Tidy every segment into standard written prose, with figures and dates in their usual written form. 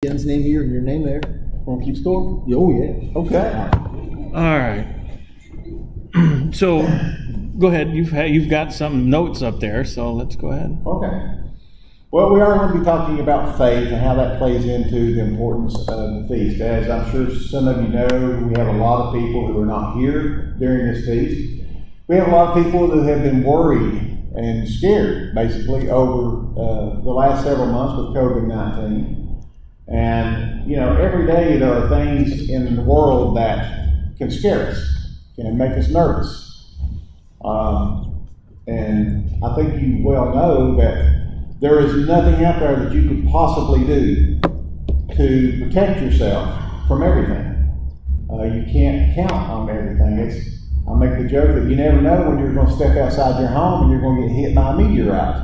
Ken's name here and your name there. Want to keep score? Oh, yeah. Okay. All right. So, go ahead. You've got some notes up there, so let's go ahead. Okay. Well, we are going to be talking about faith and how that plays into the importance of the feast. As I'm sure some of you know, we have a lot of people who are not here during this feast. We have a lot of people who have been worried and scared, basically, over the last several months with COVID-19. And, you know, every day there are things in the world that can scare us, can make us nervous. And I think you well know that there is nothing out there that you could possibly do to protect yourself from everything. You can't count on everything. I make the joke that you never know when you're going to step outside your home and you're going to get hit by a meteorite.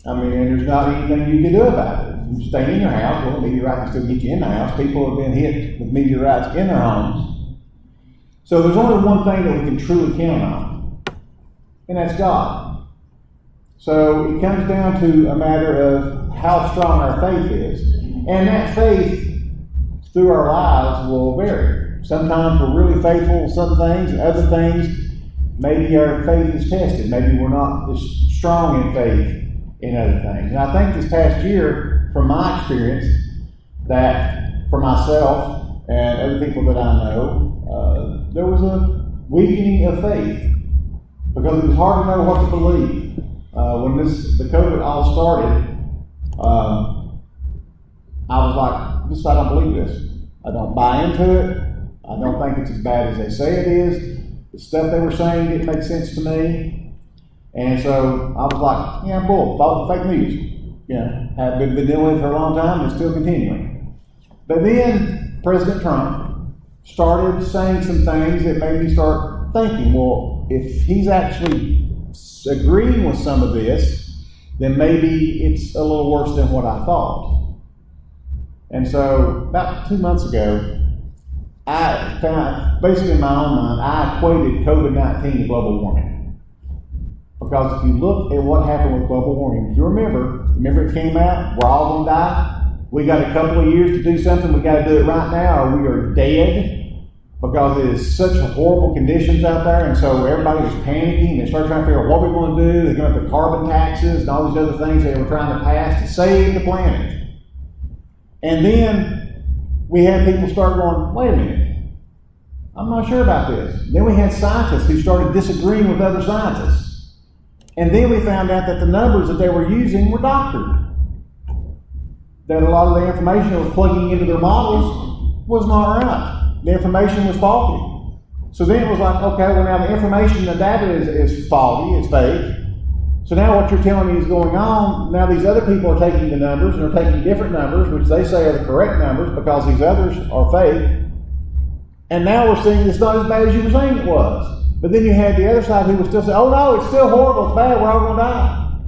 I mean, and there's not anything you can do about it. You stay in your house, well, a meteorite can still get you in the house. People have been hit with meteorites in their homes. So there's only one thing that we can truly count on, and that's God. So it comes down to a matter of how strong our faith is. And that faith through our lives will vary. Sometimes we're really faithful in some things, and other things, maybe our faith is tested. Maybe we're not as strong in faith in other things. And I think this past year, from my experience, that for myself and other people that I know, there was a weakening of faith because it was hard to know what to believe. When the COVID all started, I was like, I don't believe this. I don't buy into it. I don't think it's as bad as they say it is. The stuff they were saying didn't make sense to me. And so I was like, yeah, bull, fake news. You know, have been dealing with it for a long time and it's still continuing. But then President Trump started saying some things that made me start thinking, well, if he's actually agreeing with some of this, then maybe it's a little worse than what I thought. And so about 2 months ago, I found, basically in my own mind, I equated COVID-19 to global warming. Because if you look at what happened with global warming, if you remember it came out, we're all going to die. We got a couple of years to do something, we got to do it right now or we are dead. Because it is such horrible conditions out there, and so everybody was panicking. They started trying to figure out what we're going to do. They're going to have the carbon taxes and all these other things they were trying to pass to save the planet. And then we had people start going, wait a minute, I'm not sure about this. Then we had scientists who started disagreeing with other scientists. And then we found out that the numbers that they were using were doctored. That a lot of the information that was plugging into their models was not right. The information was faulty. So then it was like, okay, well now the information, the data is faulty, it's fake. So now what you're telling me is going on, now these other people are taking the numbers and are taking different numbers, which they say are the correct numbers because these others are fake. And now we're seeing it's not as bad as you were saying it was. But then you had the other side who was still saying, oh no, it's still horrible, it's bad, we're all going to die.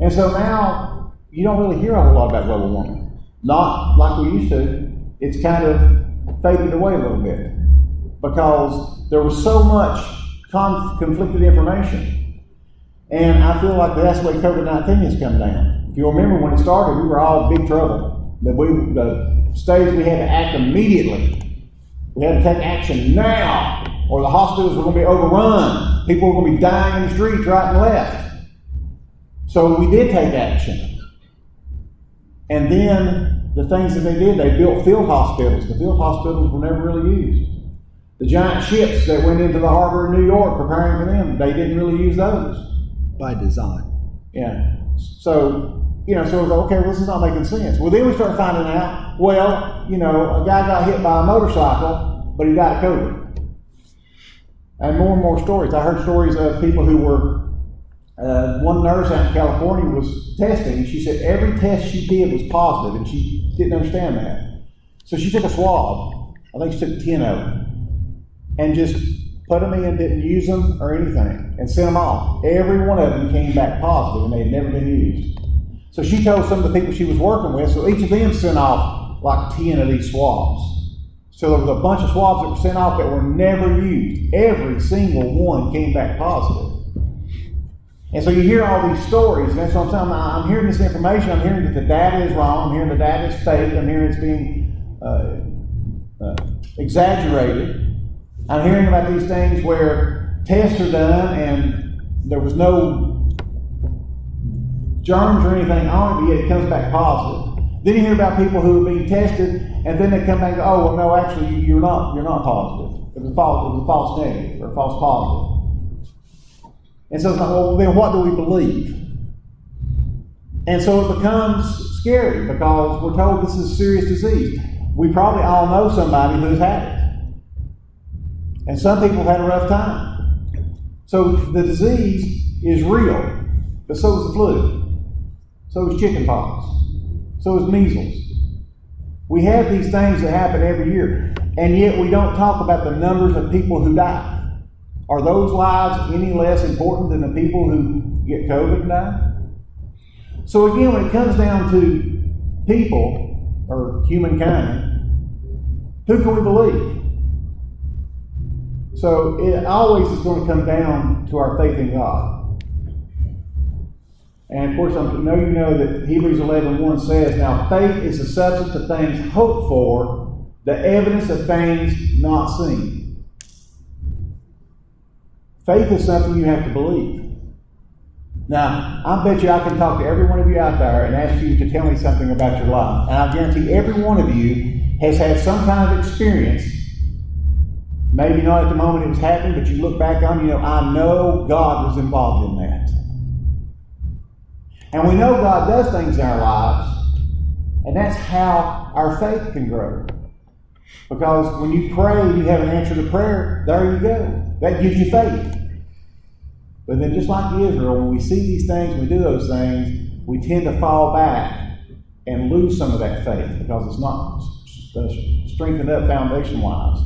And so now you don't really hear a whole lot about global warming. Not like we used to. It's kind of faded away a little bit because there was so much conflicted information. And I feel like that's the way COVID-19 has come down. If you remember when it started, we were all in big trouble. The stage we had to act immediately. We had to take action now or the hospitals were going to be overrun. People were going to be dying in the streets right and left. So we did take action. And then the things that they did, they built field hospitals. The field hospitals were never really used. The giant ships that went into the harbor in New York preparing for them, they didn't really use those. By design. Yeah. So, so it was like, okay, well, this is not making sense. Well, then we started finding out, well, a guy got hit by a motorcycle, but he died of COVID. And more stories. I heard stories of people who were, one nurse out in California was testing, and she said every test she did was positive, and she didn't understand that. So she took a swab, I think she took 10 of them, and just put them in, didn't use them or anything, and sent them off. Every one of them came back positive, and they had never been used. So she told some of the people she was working with, so each of them sent off like 10 of these swabs. So there was a bunch of swabs that were sent off that were never used. Every single one came back positive. And so you hear all these stories, and that's what I'm saying. I'm hearing this information. I'm hearing that the data is wrong. I'm hearing the data is fake. I'm hearing it's being exaggerated. I'm hearing about these things where tests are done and there was no germs or anything on it, but yet it comes back positive. Then you hear about people who are being tested, and then they come back and go, "Oh, well, no, actually, you're not positive. It was a false negative or a false positive." And so it's like, well, then what do we believe? And so it becomes scary because we're told this is a serious disease. We probably all know somebody who's had it. And some people have had a rough time. So the disease is real, but so is the flu. So is chickenpox. So is measles. We have these things that happen every year, and yet we don't talk about the numbers of people who die. Are those lives any less important than the people who get COVID and die? So again, when it comes down to people, or humankind, who can we believe? So it always is going to come down to our faith in God. And of course, I know you know that Hebrews 11:1 says, "Now faith is the substance of things hoped for, the evidence of things not seen." Faith is something you have to believe. Now, I bet you I can talk to every one of you out there and ask you to tell me something about your life. And I guarantee every one of you has had some kind of experience. Maybe not at the moment it was happening, but you look back on, I know God was involved in that. And we know God does things in our lives, and that's how our faith can grow. Because when you pray and you have an answer to prayer, there you go. That gives you faith. But then just like Israel, when we see these things, we do those things, we tend to fall back and lose some of that faith because it's not strengthened up foundation-wise.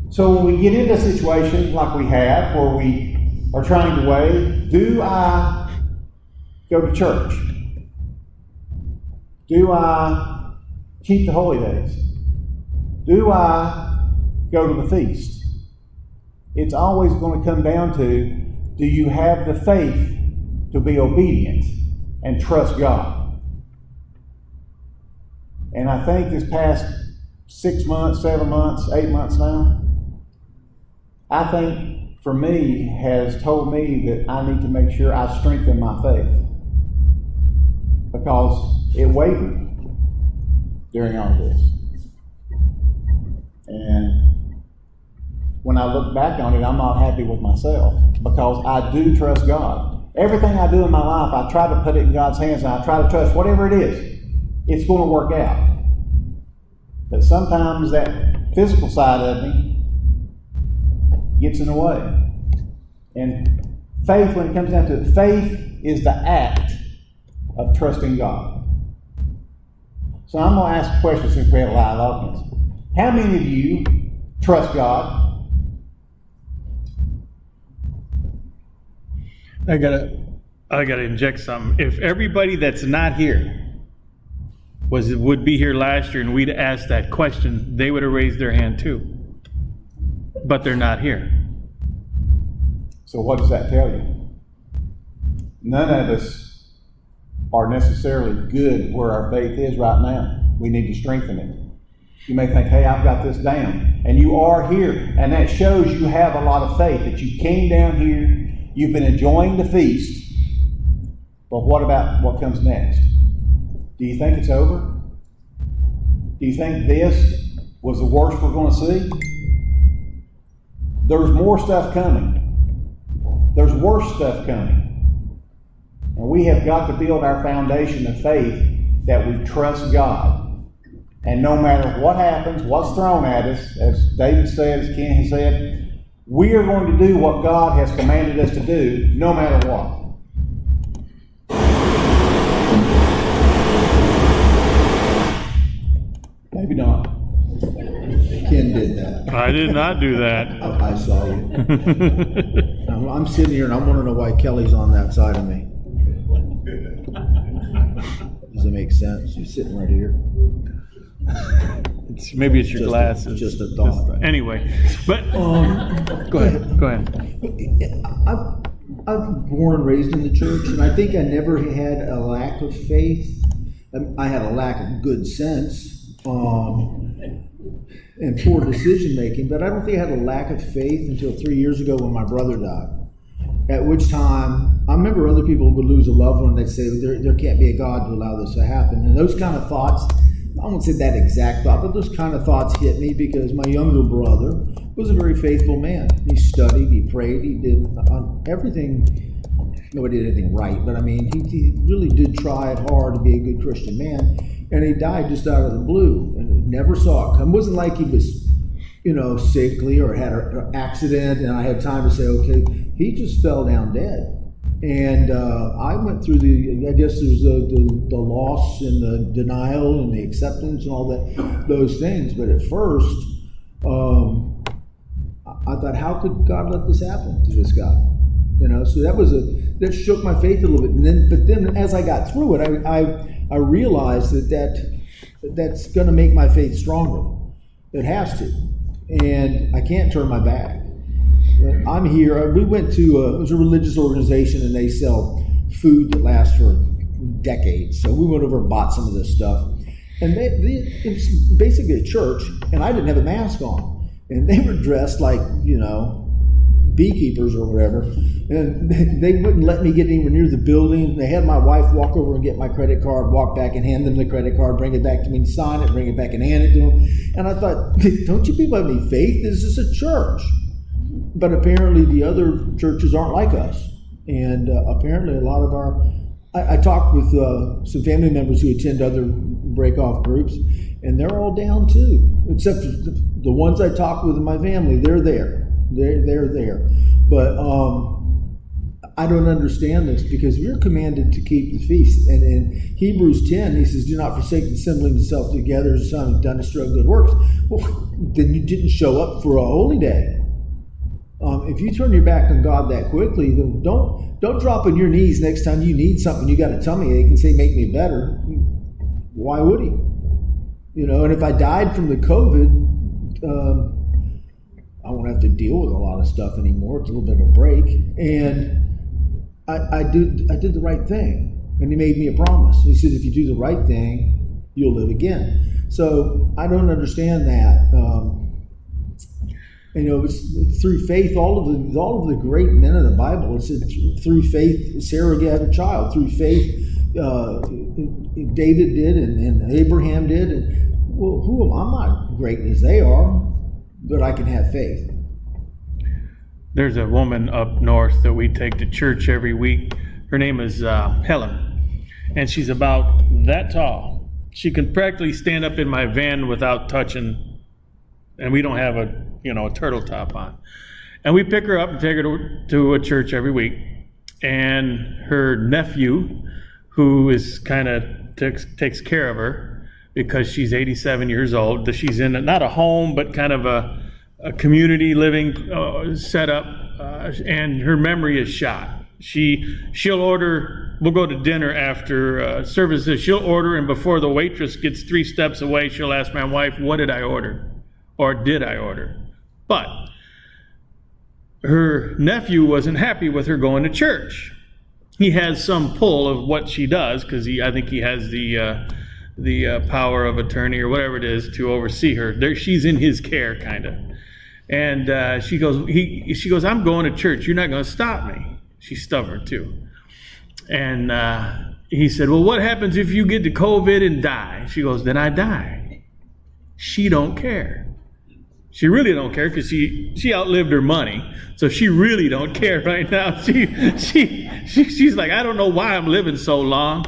So when we get into a situation like we have, where we are trying to weigh, do I go to church? Do I keep the holy days? Do I go to the feast? It's always going to come down to, do you have the faith to be obedient and trust God? And I think this past 6 months, 7 months, 8 months now, I think for me has told me that I need to make sure I strengthen my faith. Because it wavered during all this. And when I look back on it, I'm not happy with myself because I do trust God. Everything I do in my life, I try to put it in God's hands, and I try to trust whatever it is, it's going to work out. But sometimes that physical side of me gets in the way. And faith, when it comes down to it, faith is the act of trusting God. So I'm going to ask a question since we have a live audience. How many of you trust God? I gotta inject something. If everybody that's not here would be here last year and we'd asked that question, they would have raised their hand too. But they're not here. So what does that tell you? None of us are necessarily good where our faith is right now. We need to strengthen it. You may think, hey, I've got this down. And you are here. And that shows you have a lot of faith, that you came down here. You've been enjoying the feast, but what about what comes next? Do you think it's over? Do you think this was the worst we're going to see? There's more stuff coming. There's worse stuff coming. And we have got to build our foundation of faith that we trust God. And no matter what happens, what's thrown at us, as David said, as Ken has said, we are going to do what God has commanded us to do, no matter what. Maybe not. Ken did that. I did not do that. I saw you. I'm sitting here and I want to know why Kelly's on that side of me. Does it make sense? You're sitting right here. Maybe it's your glasses. Just a thought. Anyway, but go ahead. I'm born and raised in the church, and I think I never had a lack of faith. I had a lack of good sense and poor decision making, but I don't think I had a lack of faith until 3 years ago when my brother died. At which time, I remember other people would lose a loved one, and they'd say, there can't be a God to allow this to happen. And those kind of thoughts, I won't say that exact thought, but those kind of thoughts hit me because my younger brother was a very faithful man. He studied, he prayed, he did everything. Nobody did anything right, but I mean, he really did try hard to be a good Christian man. And he died just out of the blue and never saw it come. It wasn't like he was, sickly or had an accident and I had time to say, okay, he just fell down dead. And I went through I guess there's the loss and the denial and the acceptance and all those things. But at first, I thought, how could God let this happen to this guy? So that shook my faith a little bit. But then as I got through it, I realized that's going to make my faith stronger. It has to. And I can't turn my back. I'm here. We went to it was a religious organization, and they sell food that lasts for decades. So we went over and bought some of this stuff. And it was basically a church, and I didn't have a mask on. And they were dressed like, beekeepers or whatever. And they wouldn't let me get anywhere near the building. They had my wife walk over and get my credit card, walk back and hand them the credit card, bring it back to me and sign it, bring it back and hand it to them. And I thought, don't you people have any faith? This is a church. But apparently the other churches aren't like us. And apparently a lot of I talked with some family members who attend other break-off groups, and they're all down too. Except the ones I talked with in my family, they're there. They're there. But I don't understand this because we're commanded to keep the feast. And in Hebrews 10, he says, do not forsake the assembling yourself together as some have done to show good works. Well, then you didn't show up for a holy day. If you turn your back on God that quickly, then don't drop on your knees next time you need something. You got a tummy ache and say, make me better. Why would he? And if I died from the COVID, I won't have to deal with a lot of stuff anymore. It's a little bit of a break. And I did the right thing. And he made me a promise. He said, if you do the right thing, you'll live again. So I don't understand that. It's through faith, all of the great men of the Bible, it said through faith, Sarah had a child. Through faith, David did and Abraham did. And who am I? I'm not great as they are, but I can have faith. There's a woman up north that we take to church every week. Her name is Helen, and she's about that tall. She can practically stand up in my van without touching, and we don't have a turtle top on. And we pick her up and take her to a church every week. And her nephew, who is kind of takes care of her because she's 87 years old, that she's in not a home, but kind of a community living setup, and her memory is shot. She'll order, we'll go to dinner after services, she'll order, and before the waitress gets 3 steps away, she'll ask my wife, what did I order? Or did I order? But her nephew wasn't happy with her going to church. He has some pull of what she does because I think he has the power of attorney or whatever it is to oversee her. She's in his care, kind of. And she goes, I'm going to church. You're not going to stop me. She's stubborn too. And he said, well, what happens if you get to COVID and die? She goes, then I die. She don't care. She really don't care because she outlived her money, so she really don't care right now. She's like, I don't know why I'm living so long.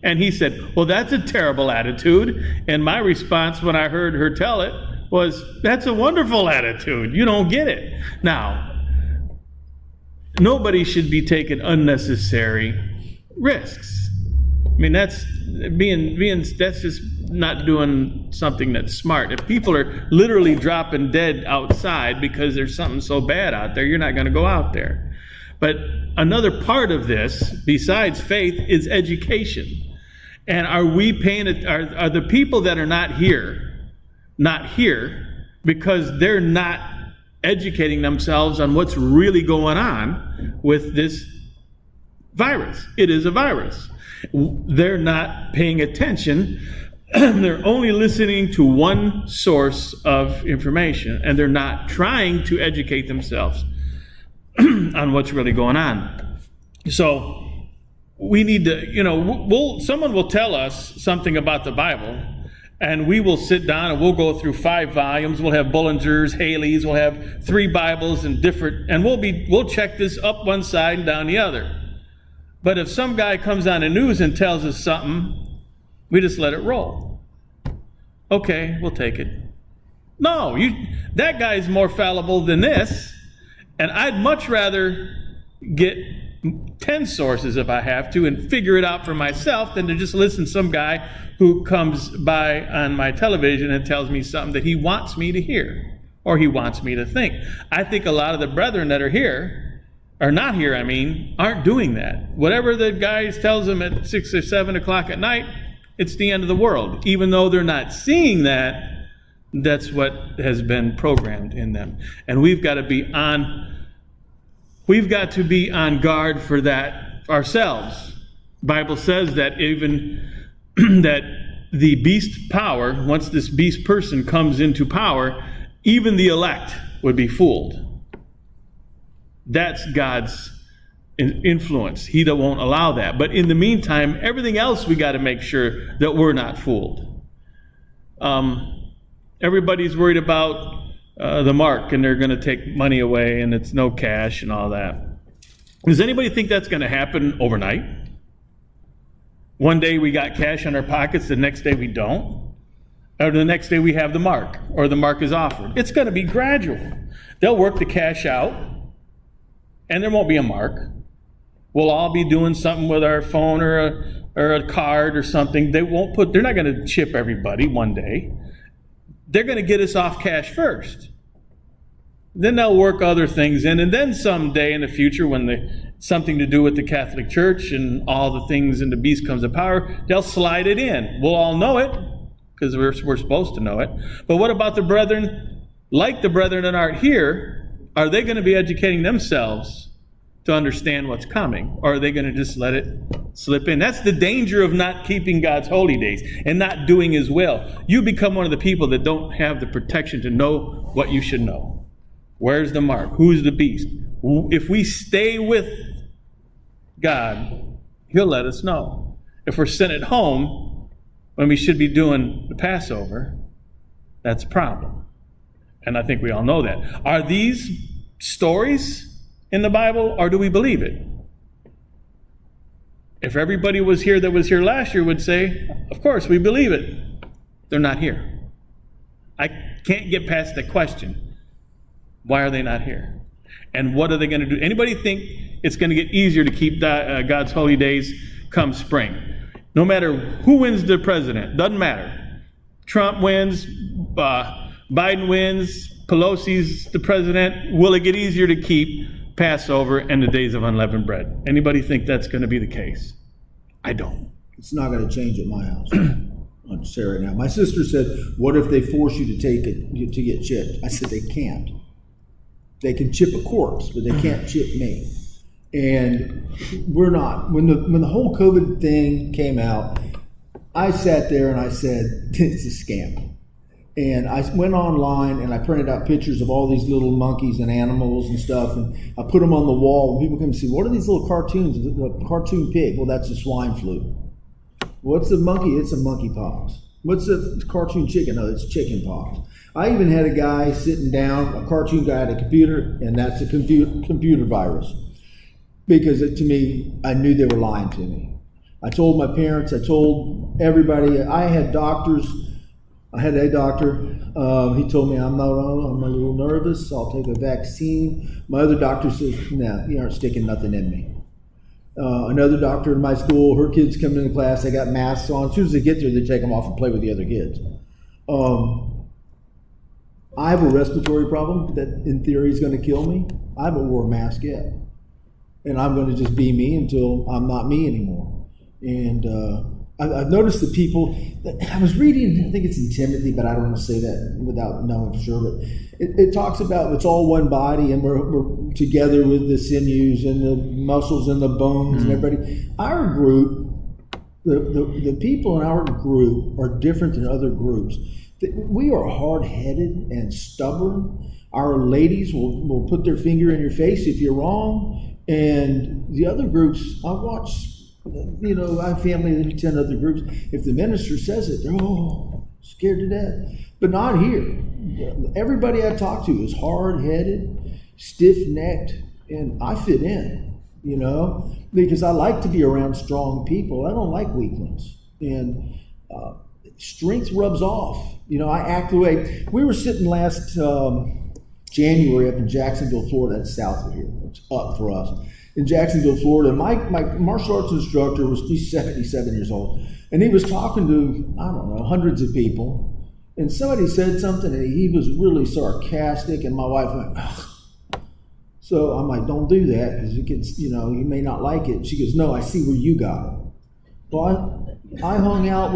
And he said, well, that's a terrible attitude. And my response when I heard her tell it was, that's a wonderful attitude. You don't get it. Now, nobody should be taking unnecessary risks. I mean, that's just not doing something that's smart. If people are literally dropping dead outside because there's something so bad out there, you're not going to go out there. But another part of this, besides faith, is education. And are we paying it? Are the people that are not here because they're not educating themselves on what's really going on with this virus. It is a virus. They're not paying attention. They're only listening to one source of information, and they're not trying to educate themselves on what's really going on. So we need to, someone will tell us something about the Bible, and we will sit down and we'll go through 5 volumes. We'll have Bullingers, Haley's, we'll have 3 Bibles and we'll check this up one side and down the other. But if some guy comes on the news and tells us something, we just let it roll. Okay, we'll take it. No, that guy's more fallible than this, and I'd much rather get 10 sources if I have to and figure it out for myself than to just listen to some guy who comes by on my television and tells me something that he wants me to hear or he wants me to think. I think a lot of the brethren that are here, or not here, aren't doing that. Whatever the guy tells them at 6 or 7 o'clock at night, it's the end of the world. Even though they're not seeing that, that's what has been programmed in them. And we've got to be on guard for that ourselves. The Bible says that even that the beast power, once this beast person comes into power, even the elect would be fooled. That's God's influence. He won't allow that. But in the meantime, everything else we got to make sure that we're not fooled. Everybody's worried about the mark, and they're going to take money away, and it's no cash and all that. Does anybody think that's going to happen overnight? One day we got cash in our pockets, the next day we don't? Or the next day we have the mark, or the mark is offered. It's going to be gradual. They'll work the cash out, and there won't be a mark. We'll all be doing something with our phone or a card or something. They're not going to chip everybody one day. They're going to get us off cash first. Then they'll work other things in, and then someday in the future when something to do with the Catholic Church and all the things and the beast comes to power, they'll slide it in. We'll all know it because we're supposed to know it. But what about the brethren, like the brethren that aren't here? Are they going to be educating themselves to understand what's coming? Or are they going to just let it slip in? That's the danger of not keeping God's holy days and not doing His will. You become one of the people that don't have the protection to know what you should know. Where's the mark? Who's the beast? If we stay with God, He'll let us know. If we're sitting at home when we should be doing the Passover, that's a problem. And I think we all know that. Are these stories in the Bible, or do we believe it? If everybody was here that was here last year would say, of course, we believe it. They're not here. I can't get past the question. Why are they not here? And what are they going to do? Anybody think it's going to get easier to keep God's holy days come spring? No matter who wins the president, doesn't matter. Trump wins, Biden wins, Pelosi's the president. Will it get easier to keep Passover and the days of unleavened bread? Anybody think that's going to be the case? I don't. It's not going to change at my house. I'll say right now. My sister said, "What if they force you to take it to get chipped?" I said, "They can't. They can chip a corpse, but they can't chip me." And we're not. When the whole COVID thing came out, I sat there and I said, "It's a scam." And I went online and I printed out pictures of all these little monkeys and animals and stuff, and I put them on the wall. And people come and see, what are these little cartoons? The cartoon pig. Well, that's a swine flu. What's a monkey? It's a monkeypox. What's a cartoon chicken? No, it's chicken pox. I even had a guy sitting down, a cartoon guy at a computer, and that's a computer virus. Because to me, I knew they were lying to me. I told my parents, I told everybody. I had doctors. I had a doctor. He told me, I'm a little nervous. I'll take a vaccine. My other doctor says, no, you aren't sticking nothing in me. Another doctor in my school, her kids come into class, they got masks on. As soon as they get there, they take them off and play with the other kids. I have a respiratory problem that in theory is going to kill me. I haven't worn a mask yet. And I'm going to just be me until I'm not me anymore. And I've noticed the people that I was reading, I think it's in Timothy, but I don't want to say that without knowing for sure, but it talks about it's all one body and we're together with the sinews and the muscles and the bones and everybody. Our group, the people in our group are different than other groups. We are hard-headed and stubborn. Our ladies will put their finger in your face if you're wrong. And the other groups, I watch, I have family in 10 other groups. If the minister says it, they're scared to death. But not here. Everybody I talk to is hard-headed, stiff-necked, and I fit in, because I like to be around strong people. I don't like weaklings. And strength rubs off. I act the way. We were sitting last January up in Jacksonville, Florida. That's south of here. It's up for us. In Jacksonville, Florida. My martial arts instructor he's 77 years old. And he was talking to, I don't know, hundreds of people. And somebody said something and he was really sarcastic. And my wife went, ugh. So I'm like, don't do that because it gets, you may not like it. She goes, no, I see where you got it. Well, I hung out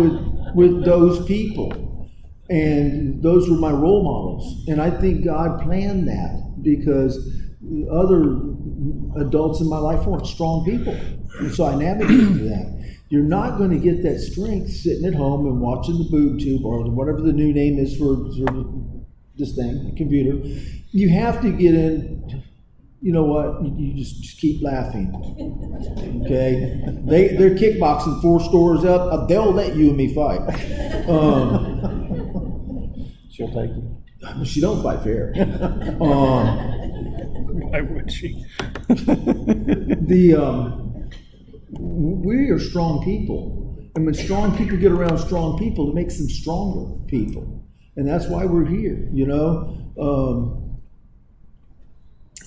with those people, and those were my role models. And I think God planned that because other adults in my life weren't strong people. And so I navigated that. You're not going to get that strength sitting at home and watching the boob tube or whatever the new name is for this thing, computer. You have to get in. You know what? You just keep laughing. Okay? They're kickboxing 4 stores up. They'll let you and me fight. She'll take you. She don't fight fair. Why would she? We are strong people. And when strong people get around strong people, it makes them stronger people. And that's why we're here,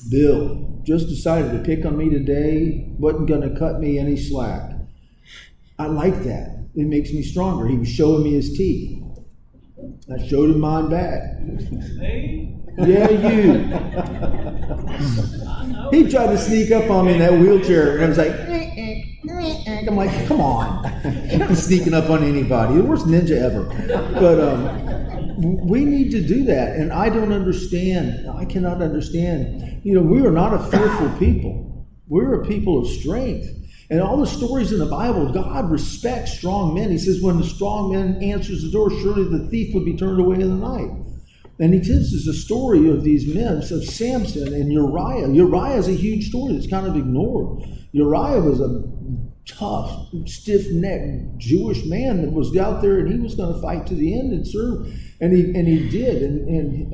Bill just decided to pick on me today, wasn't going to cut me any slack. I like that. It makes me stronger. He was showing me his teeth. I showed him mine back. Yeah, you. He tried to sneak up on me in that wheelchair, and I was like, I'm like, come on. You're not sneaking up on anybody. The worst ninja ever. But we need to do that, and I don't understand. I cannot understand. We are not a fearful people. We're a people of strength. And all the stories in the Bible, God respects strong men. He says, when the strong man answers the door, surely the thief would be turned away in the night. And he tells us a story of these men, of Samson and Uriah. Uriah is a huge story that's kind of ignored. Uriah was a tough, stiff-necked Jewish man that was out there, and he was going to fight to the end and serve. And he did. And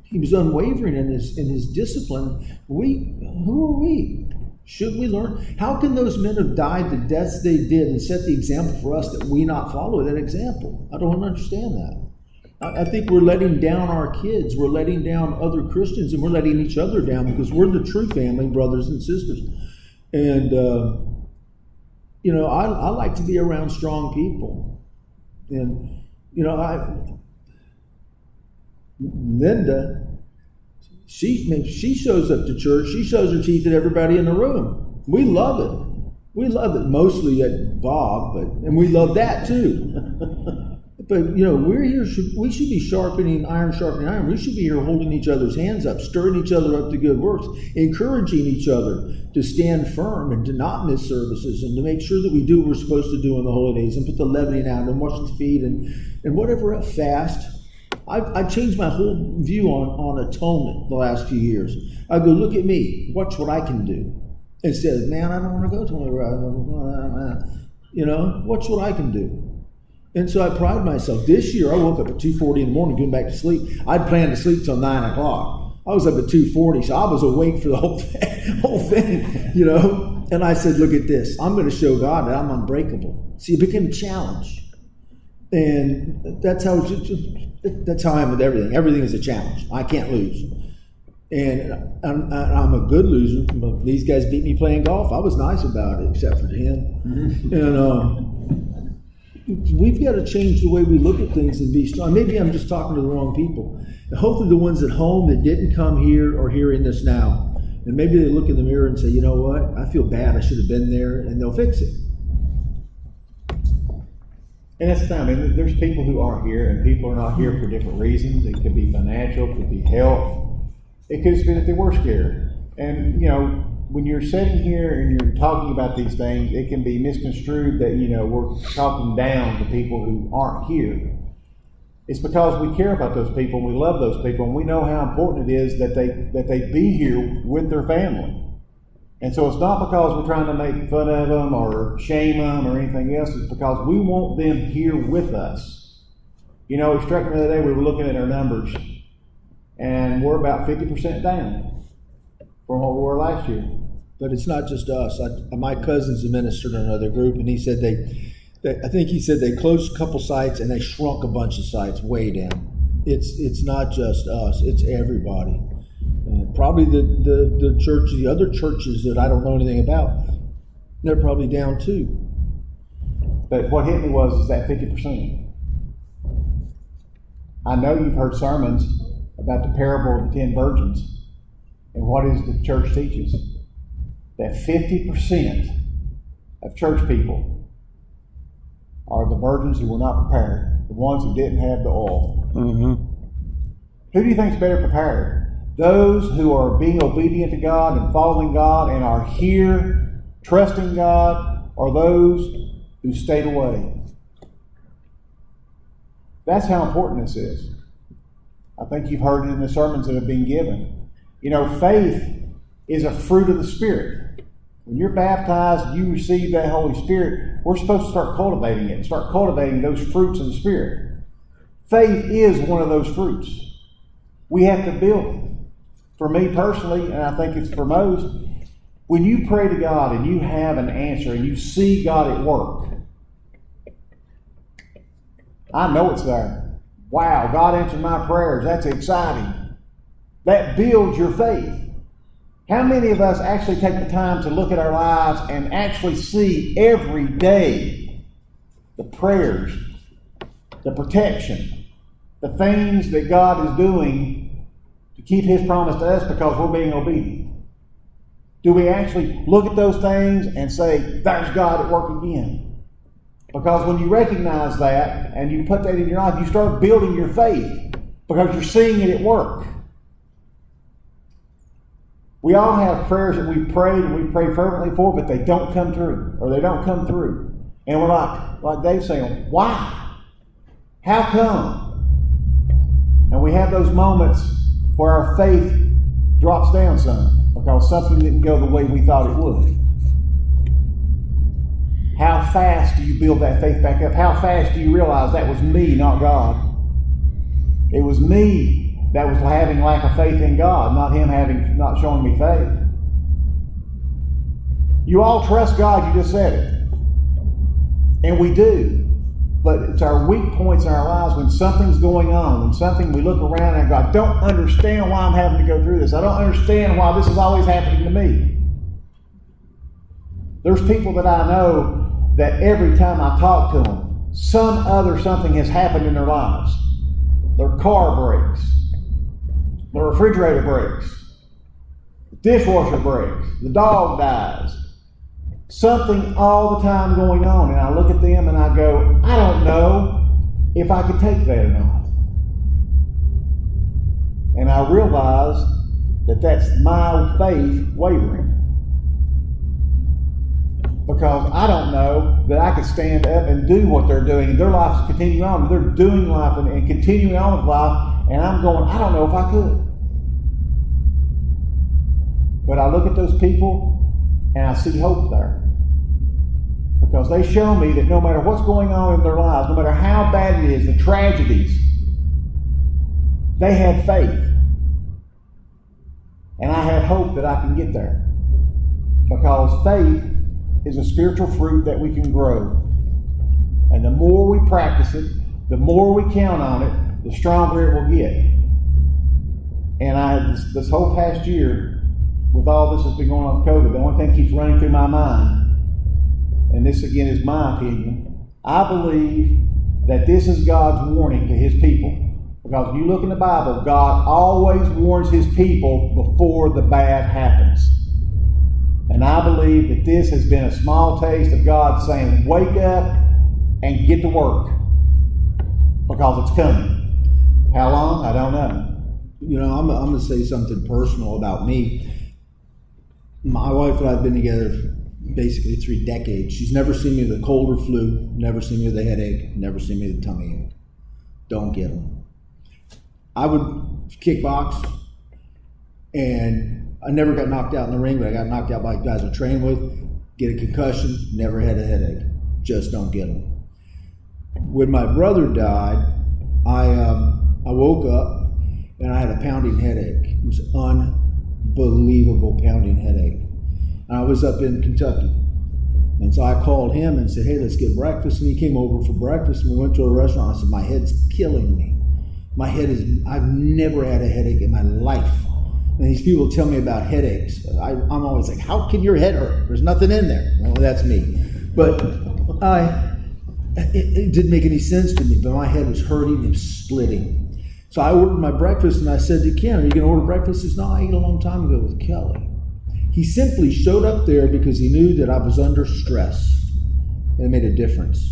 he was unwavering in his discipline. Who are we? Should we learn? How can those men have died the deaths they did and set the example for us that we not follow that example? I don't understand that. I think we're letting down our kids. We're letting down other Christians, and we're letting each other down because we're the true family, brothers and sisters. And, I like to be around strong people. And, Linda, she shows up to church. She shows her teeth at everybody in the room. We love it. We love it mostly at Bob, and we love that too. But we're here. We should be sharpening iron. We should be here holding each other's hands up, stirring each other up to good works, encouraging each other to stand firm and to not miss services, and to make sure that we do what we're supposed to do on the holidays, and put the leavening out, and wash the feet, and whatever else, fast. I've changed my whole view on atonement the last few years. I go, look at me, watch what I can do. Instead of, man, I don't want to go to watch what I can do. And so I pride myself. This year, I woke up at 2:40 in the morning, going back to sleep. I'd planned to sleep till 9 o'clock. I was up at 2:40, so I was awake for the whole thing, And I said, look at this. I'm going to show God that I'm unbreakable. See, it became a challenge. And that's how I am with everything. Everything is a challenge. I can't lose. And I'm a good loser. These guys beat me playing golf. I was nice about it, except for him. And we've got to change the way we look at things and be strong. Maybe I'm just talking to the wrong people. And hopefully the ones at home that didn't come here are hearing this now. And maybe they look in the mirror and say, you know what? I feel bad. I should have been there. And they'll fix it. And that's fine. I mean, there's people who aren't here, and people are not here for different reasons. It could be financial, it could be health. It could just be that they were scared. And, when you're sitting here and you're talking about these things, it can be misconstrued that, we're talking down to people who aren't here. It's because we care about those people, and we love those people, and we know how important it is that they be here with their family. And so it's not because we're trying to make fun of them or shame them or anything else. It's because we want them here with us. It struck me the other day, we were looking at our numbers, and we're about 50% down from what we were last year. But it's not just us. My cousin's a minister in another group, and he said I think he said they closed a couple sites and they shrunk a bunch of sites way down. It's not just us. It's everybody. Probably the church, the other churches that I don't know anything about, they're probably down too. But what hit me was that 50%. I know you've heard sermons about the parable of the 10 virgins. And what is the church teaches? That 50% of church people are the virgins who were not prepared, the ones who didn't have the oil. Mm-hmm. Who do you think is better prepared? Those who are being obedient to God and following God and are here trusting God, or those who stayed away? That's how important this is. I think you've heard it in the sermons that have been given. Faith is a fruit of the Spirit. When you're baptized, you receive that Holy Spirit, we're supposed to start cultivating it, start cultivating those fruits of the Spirit. Faith is one of those fruits. We have to build it. For me personally, and I think it's for most, when you pray to God and you have an answer and you see God at work, I know it's there. Wow, God answered my prayers. That's exciting. That builds your faith. How many of us actually take the time to look at our lives and actually see every day the prayers, the protection, the things that God is doing to keep His promise to us because we're being obedient? Do we actually look at those things and say, there's God at work again? Because when you recognize that and you put that in your life, you start building your faith because you're seeing it at work. We all have prayers that we prayed and we pray fervently for, but they don't come true, or they don't come through. And we're like Dave's saying, why? How come? And we have those moments where our faith drops down some because something didn't go the way we thought it would. How fast do you build that faith back up? How fast do you realize that was me, not God? It was me that was having lack of faith in God, not Him not showing me faith. You all trust God, you just said it. And we do. But it's our weak points in our lives when something's going on, when something we look around and go, I don't understand why I'm having to go through this. I don't understand why this is always happening to me. There's people that I know that every time I talk to them, some other something has happened in their lives. Their car breaks. The refrigerator breaks. The dishwasher breaks. The dog dies. Something all the time going on. And I look at them and I go, I don't know if I could take that or not. And I realize that that's my faith wavering. Because I don't know that I could stand up and do what they're doing. Their lives continue on. They're doing life and continuing on with life. And I'm going, I don't know if I could. But I look at those people and I see hope there. Because they show me that no matter what's going on in their lives, no matter how bad it is, the tragedies, they had faith. And I have hope that I can get there. Because faith is a spiritual fruit that we can grow. And the more we practice it, the more we count on it, the stronger it will get. And this whole past year, with all this that's been going on with COVID, the only thing keeps running through my mind, and this again is my opinion, I believe that this is God's warning to His people. Because if you look in the Bible, God always warns His people before the bad happens. And I believe that this has been a small taste of God saying, wake up, and get to work because it's coming. How long? I don't know. You know, I'm going to say something personal about me. My wife and I have been together basically 3 decades. She's never seen me with a cold or flu, never seen me with a headache, never seen me with a tummy ache. Don't get them. I would kickbox, and I never got knocked out in the ring, but I got knocked out by guys I trained with, get a concussion, never had a headache. Just don't get them. When my brother died, I woke up and I had a pounding headache. It was unbelievable pounding headache. And I was up in Kentucky. And so I called him and said, hey, let's get breakfast. And he came over for breakfast, and we went to a restaurant. I said, my head's killing me. I've never had a headache in my life. And these people tell me about headaches. I'm always like, how can your head hurt? There's nothing in there. Well, that's me. But it didn't make any sense to me, but my head was hurting and splitting. So I ordered my breakfast, and I said to Ken, are you going to order breakfast? He says, no, I ate a long time ago with Kelly. He simply showed up there because he knew that I was under stress. And it made a difference.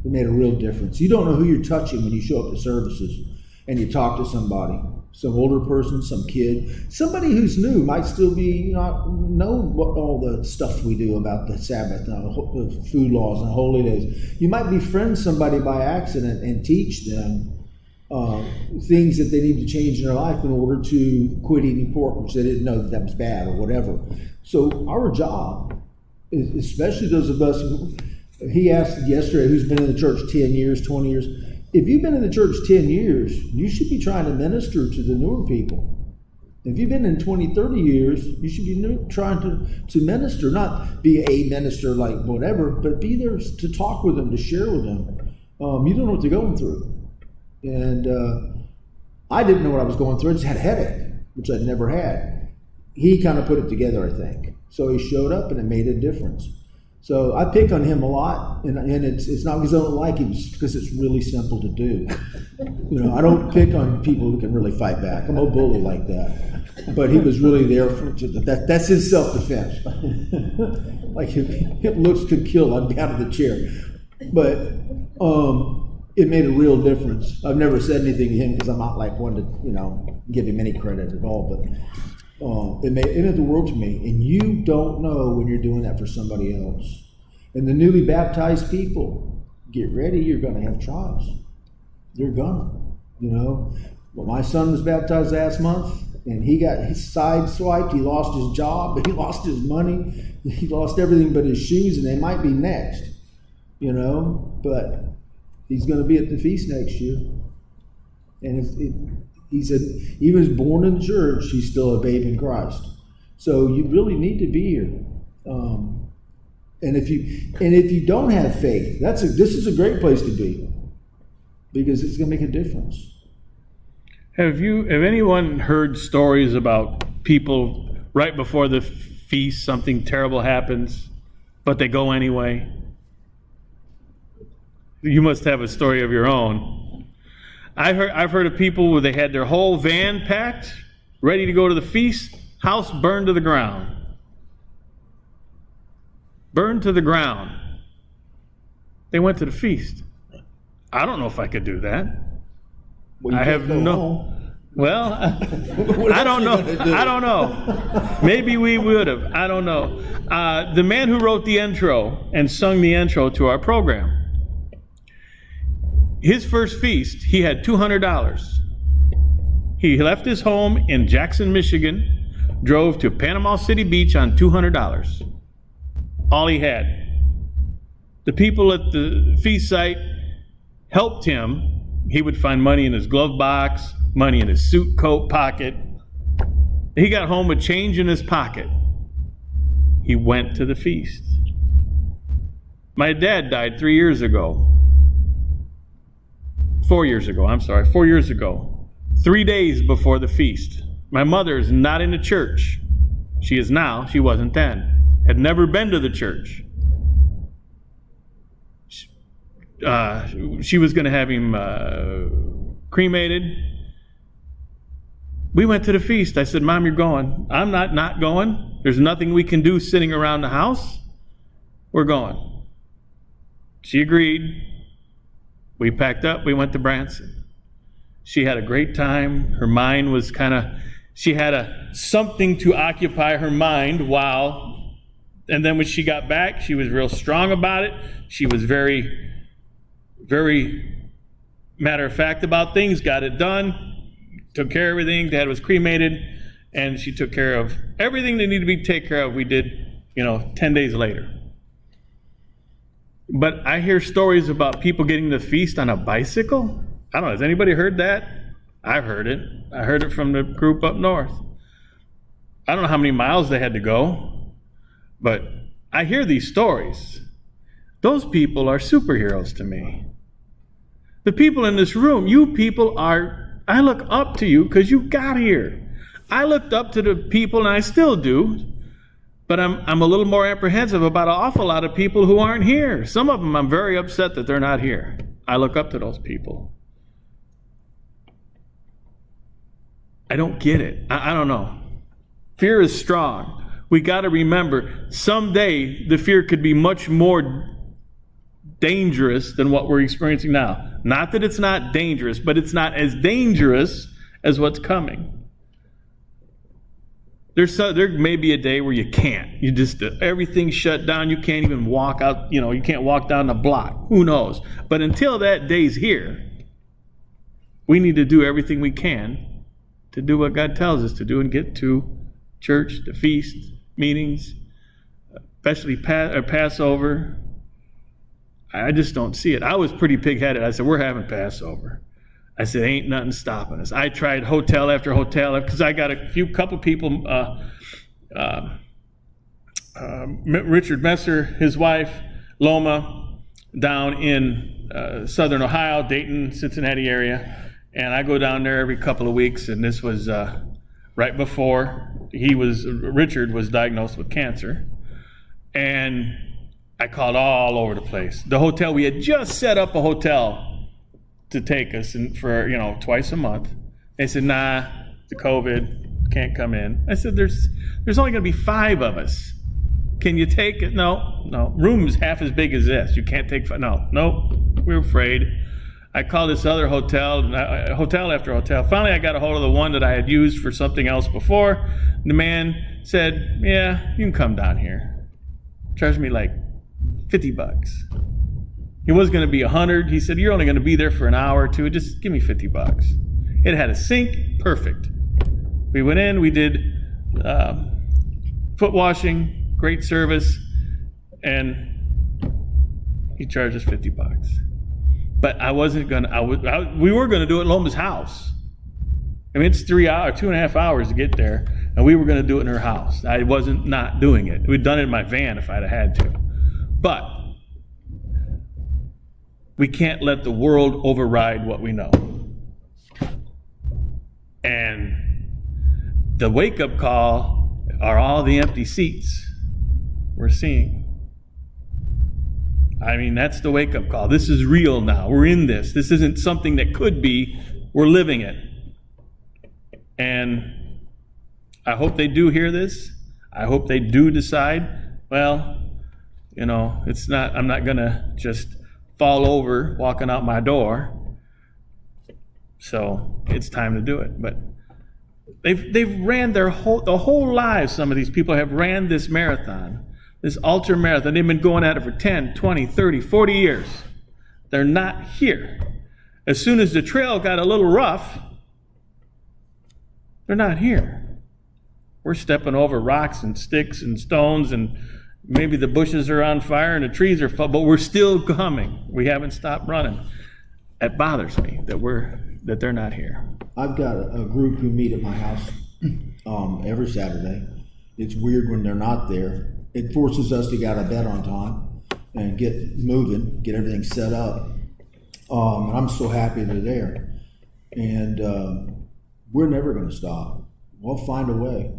It made a real difference. You don't know who you're touching when you show up to services and you talk to somebody, some older person, some kid, somebody who's new might still be not know what all the stuff we do about the Sabbath, the food laws and holy days. You might befriend somebody by accident and teach them things that they need to change in their life in order to quit eating pork, which they didn't know that was bad or whatever. So our job, especially those of us, he asked yesterday who's been in the church 10 years, 20 years. If you've been in the church 10 years, you should be trying to minister to the newer people. If you've been in 20, 30 years, you should be trying to minister, not be a minister like whatever, but be there to talk with them, to share with them. You don't know what they're going through. And I didn't know what I was going through. I just had a headache, which I'd never had. He kind of put it together, I think. So he showed up and it made a difference. So I pick on him a lot, and it's not because I don't like him, it's because it's really simple to do. You know, I don't pick on people who can really fight back. I'm a bully like that. But he was really there that's his self-defense. Like if looks could kill, I'd be out of the chair. But it made a real difference. I've never said anything to him because I'm not like one to, give him any credit at all. But it meant the world to me. And you don't know when you're doing that for somebody else. And the newly baptized people, get ready, you're going to have trials. You're gonna, Well, my son was baptized last month, and he got his side swiped. He lost his job. He lost his money. He lost everything but his shoes, and they might be next, But he's going to be at the feast next year. And he said, he was born in the church, he's still a babe in Christ. So you really need to be here. And if you don't have faith, this is a great place to be, because it's going to make a difference. Have anyone heard stories about people right before the feast, something terrible happens, but they go anyway? You must have a story of your own. I've heard of people where they had their whole van packed, ready to go to the feast, house burned to the ground. Burned to the ground. They went to the feast. I don't know if I could do that. Well, I have no. Well, I don't know. I don't know. Maybe we would have. I don't know. The man who wrote the intro and sung the intro to our program, his first feast, he had $200. He left his home in Jackson, Michigan, drove to Panama City Beach on $200. All he had. The people at the feast site helped him. He would find money in his glove box, money in his suit coat pocket. He got home with change in his pocket. He went to the feast. My dad died 4 years ago. 3 days before the feast. My mother is not in the church. She is now. She wasn't then. Had never been to the church. She was going to have him cremated. We went to the feast. I said, Mom, you're going. I'm not going. There's nothing we can do sitting around the house. We're going. She agreed. We packed up, we went to Branson. She had a great time. Her mind was she had something to occupy her mind and then when she got back, she was real strong about it. She was very, very matter of fact about things, got it done, took care of everything. Dad was cremated, and she took care of everything that needed to be taken care of. We did, 10 days later. But I hear stories about people getting the feast on a bicycle. I don't know, has anybody heard that? I've heard it. I heard it from the group up north. I don't know how many miles they had to go, but I hear these stories. Those people are superheroes to me. The people in this room, you people I look up to you because you got here. I looked up to the people, and I still do, but I'm a little more apprehensive about an awful lot of people who aren't here. Some of them I'm very upset that they're not here. I look up to those people. I don't get it. I don't know. Fear is strong. We got to remember, someday the fear could be much more dangerous than what we're experiencing now. Not that it's not dangerous, but it's not as dangerous as what's coming. There may be a day where you can't. Everything's shut down. You can't even walk out. You can't walk down the block. Who knows? But until that day's here, we need to do everything we can to do what God tells us to do and get to church, the feast, meetings, especially Passover. I just don't see it. I was pretty pig-headed. I said, we're having Passover. I said, ain't nothing stopping us. I tried hotel after hotel because I got a couple people, Richard Messer, his wife, Loma, down in southern Ohio, Dayton, Cincinnati area. And I go down there every couple of weeks, and this was right before Richard was diagnosed with cancer. And I called all over the place. The hotel, we had just set up a hotel to take us for twice a month. They said, nah, the COVID, can't come in. I said, there's only going to be 5 of us. Can you take it? No. Room's half as big as this. You can't take 5. No, we're afraid. I called this other hotel after hotel. Finally, I got a hold of the one that I had used for something else before. The man said, yeah, you can come down here. Charged me like $50. It was going to be $100. He said, you're only going to be there for an hour or two. Just give me $50. It had a sink, perfect. We went in, we did foot washing, great service, and he charged us $50. But I wasn't going to, we were going to do it at Loma's house. I mean, it's 2.5 hours to get there, and we were going to do it in her house. I wasn't not doing it. We'd done it in my van if I'd have had to. But we can't let the world override what we know. And the wake-up call are all the empty seats we're seeing. I mean, that's the wake-up call. This is real now. We're in this. This isn't something that could be. We're living it. And I hope they do hear this. I hope they do decide, well, it's not, I'm not going to just fall over walking out my door. So it's time to do it. But they've ran the whole lives. Some of these people have ran this marathon, this ultra marathon. They've been going at it for 10, 20, 30, 40 years. They're not here. As soon as the trail got a little rough, they're not here. We're stepping over rocks and sticks and stones, and maybe the bushes are on fire and the trees are full, but we're still coming. We haven't stopped running. It bothers me that they're not here. I've got a group who meet at my house every Saturday. It's weird when they're not there. It forces us to get out of bed on time and get moving, get everything set up. And I'm so happy they're there. And we're never going to stop. We'll find a way.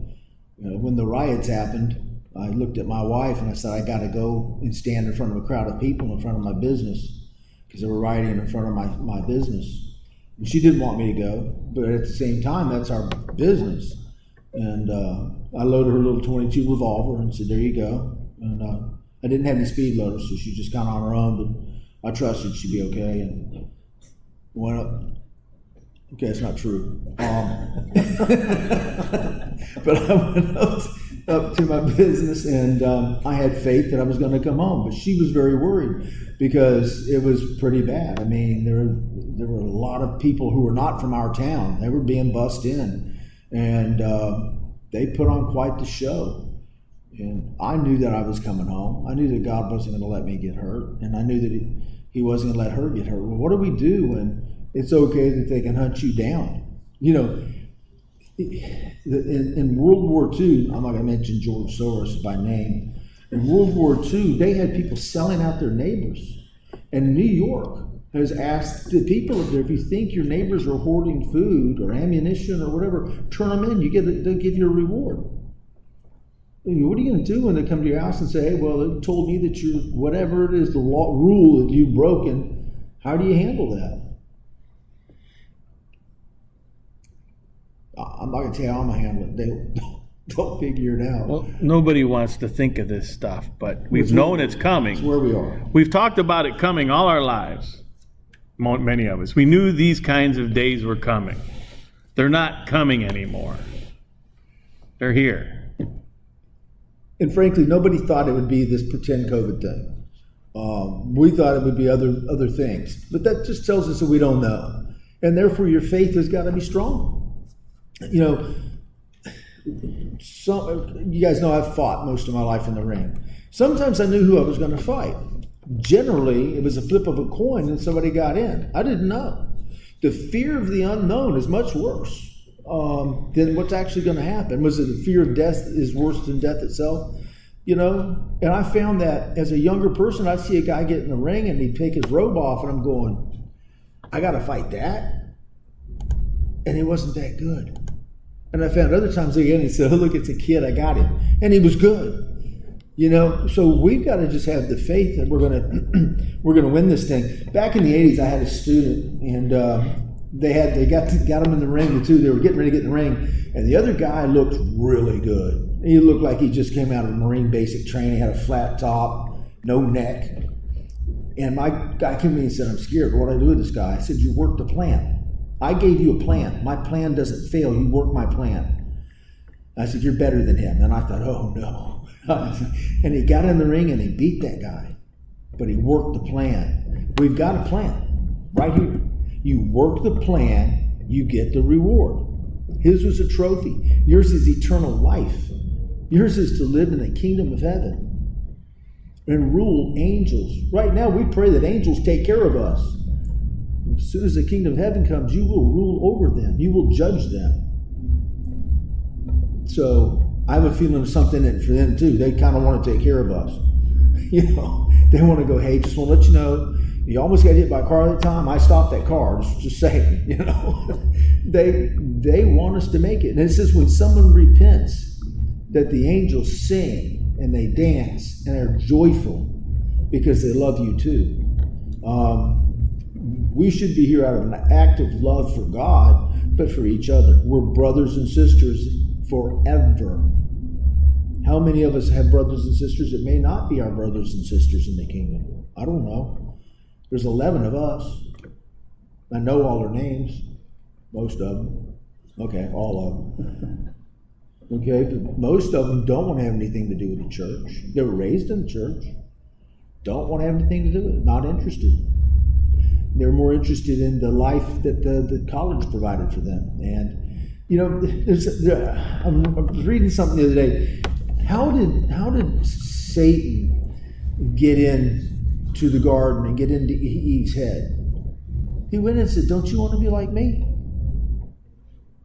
When the riots happened, I looked at my wife and I said, I got to go and stand in front of a crowd of people in front of my business because they were rioting in front of my business. And she didn't want me to go, but at the same time, that's our business. And I loaded her little .22 revolver and said, there you go. And I didn't have any speed loaders, so she just kind of on her own. I trusted she'd be okay, and went up. Okay, it's not true. But I went up to my business, and I had faith that I was going to come home. But she was very worried because it was pretty bad. I mean, there were a lot of people who were not from our town. They were being bussed in, and they put on quite the show. And I knew that I was coming home. I knew that God wasn't going to let me get hurt, and I knew that He wasn't going to let her get hurt. Well, what do we do when it's okay that they can hunt you down? You know, in World War II, I'm not going to mention George Soros by name. In World War II, they had people selling out their neighbors. And New York has asked the people up there, if you think your neighbors are hoarding food or ammunition or whatever, turn them in. They'll give you a reward. What are you going to do when they come to your house and say, hey, well, they told me that you're, whatever it is, the law, rule that you've broken, how do you handle that? I'm not going to tell you how I'm going to handle it. They'll figure it out. Well, nobody wants to think of this stuff, but we've known it's coming. It's where we are. We've talked about it coming all our lives, many of us. We knew these kinds of days were coming. They're not coming anymore. They're here. And frankly, nobody thought it would be this pretend COVID thing. We thought it would be other things. But that just tells us that we don't know. And therefore, your faith has got to be strong. You know, you guys know I've fought most of my life in the ring. Sometimes I knew who I was going to fight. Generally, it was a flip of a coin and somebody got in. I didn't know. The fear of the unknown is much worse than what's actually going to happen. Was it the fear of death is worse than death itself? You know, and I found that as a younger person, I'd see a guy get in the ring and he'd take his robe off and I'm going, I got to fight that? And he wasn't that good. And I found other times again, he said, oh, look, it's a kid, I got him. And he was good. You know, so we've got to just have the faith that we're going to win this thing. Back in the 80s, I had a student, and they got him in the ring, the two. They were getting ready to get in the ring, and the other guy looked really good. He looked like he just came out of Marine basic training, had a flat top, no neck. And my guy came to me and said, I'm scared. What do I do with this guy? I said, you worked the plan. I gave you a plan. My plan doesn't fail. You work my plan. I said, you're better than him. And I thought, oh, no. And he got in the ring and he beat that guy. But he worked the plan. We've got a plan right here. You work the plan, you get the reward. His was a trophy. Yours is eternal life. Yours is to live in the kingdom of heaven and rule angels. Right now, we pray that angels take care of us. As soon as the kingdom of heaven comes, you will rule over them. You will judge them. So I have a feeling there's something in it for them too. They kind of want to take care of us. You know, they want to go, hey, just want to let you know, you almost got hit by a car at the time. I stopped that car. Just saying, you know. They want us to make it. And it says when someone repents, that the angels sing and they dance and are joyful because they love you too. We should be here out of an act of love for God, but for each other. We're brothers and sisters forever. How many of us have brothers and sisters that may not be our brothers and sisters in the kingdom? I don't know. There's 11 of us. I know all their names. Most of them. Okay, all of them. Okay, but most of them don't want to have anything to do with the church. They were raised in the church. Don't want to have anything to do with it. Not interested. They're more interested in the life that the college provided for them. And, you know, I was reading something the other day. How did Satan get into the garden and get into Eve's head? He went and said, don't you want to be like me?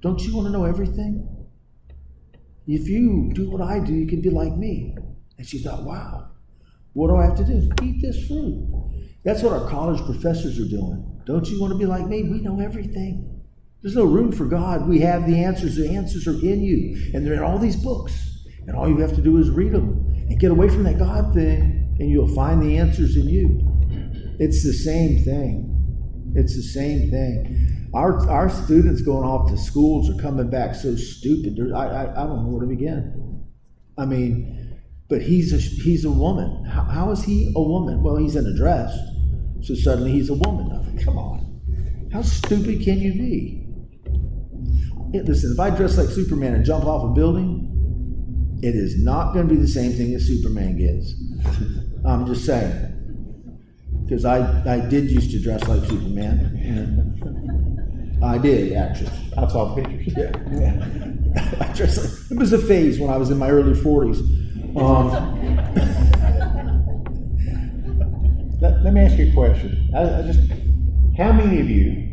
Don't you want to know everything? If you do what I do, you can be like me. And she thought, wow, what do I have to do? Eat this fruit. That's what our college professors are doing. Don't you want to be like me? We know everything. There's no room for God. We have the answers. The answers are in you. And they're in all these books. And all you have to do is read them and get away from that God thing, and you'll find the answers in you. It's the same thing. It's the same thing. Our students going off to schools are coming back so stupid. I don't know where to begin. I mean, but he's a woman. How is he a woman? Well, he's in a dress. So suddenly he's a woman. I think, come on. How stupid can you be? Hey, listen, if I dress like Superman and jump off a building, it is not going to be the same thing that Superman gets. I'm just saying. Because I did used to dress like Superman. I did, actually. I saw pictures. Yeah. I dressed like, it was a phase when I was in my early 40s. Let me ask you a question. How many of you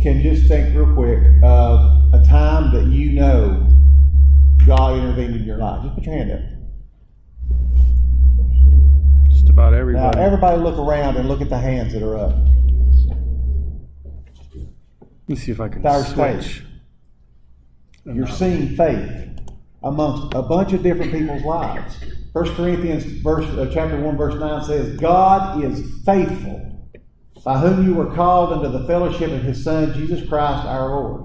can just think real quick of a time that you know God intervened in your life? Just put your hand up. Just about everybody. Now, everybody look around and look at the hands that are up. Let me see if I can Our switch. faith. You're seeing faith amongst a bunch of different people's lives. 1 Corinthians chapter 1, verse 9 says, God is faithful, by whom you were called unto the fellowship of His Son, Jesus Christ our Lord.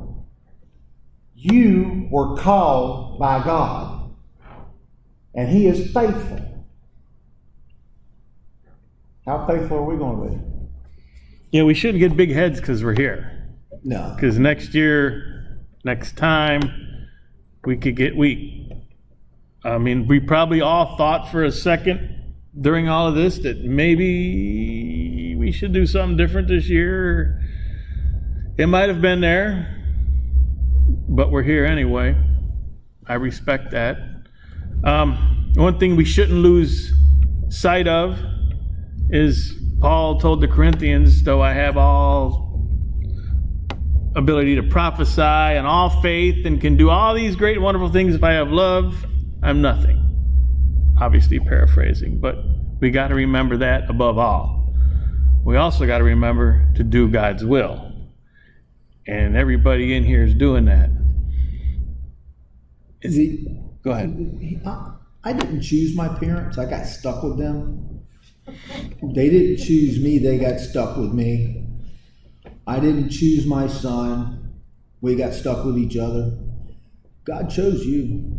You were called by God, and He is faithful. How faithful are we going to be? Yeah, we shouldn't get big heads because we're here. No. Because next year, next time, we could get weak. I mean, we probably all thought for a second during all of this that maybe we should do something different this year. It might have been there, but we're here anyway. I respect that. One thing we shouldn't lose sight of is Paul told the Corinthians, though I have all ability to prophesy and all faith and can do all these great wonderful things, if I have love, I'm nothing. Obviously paraphrasing, but we got to remember that above all. We also got to remember to do God's will. And everybody in here is doing that. Go ahead. I didn't choose my parents. I got stuck with them. They didn't choose me. They got stuck with me. I didn't choose my son. We got stuck with each other. God chose you.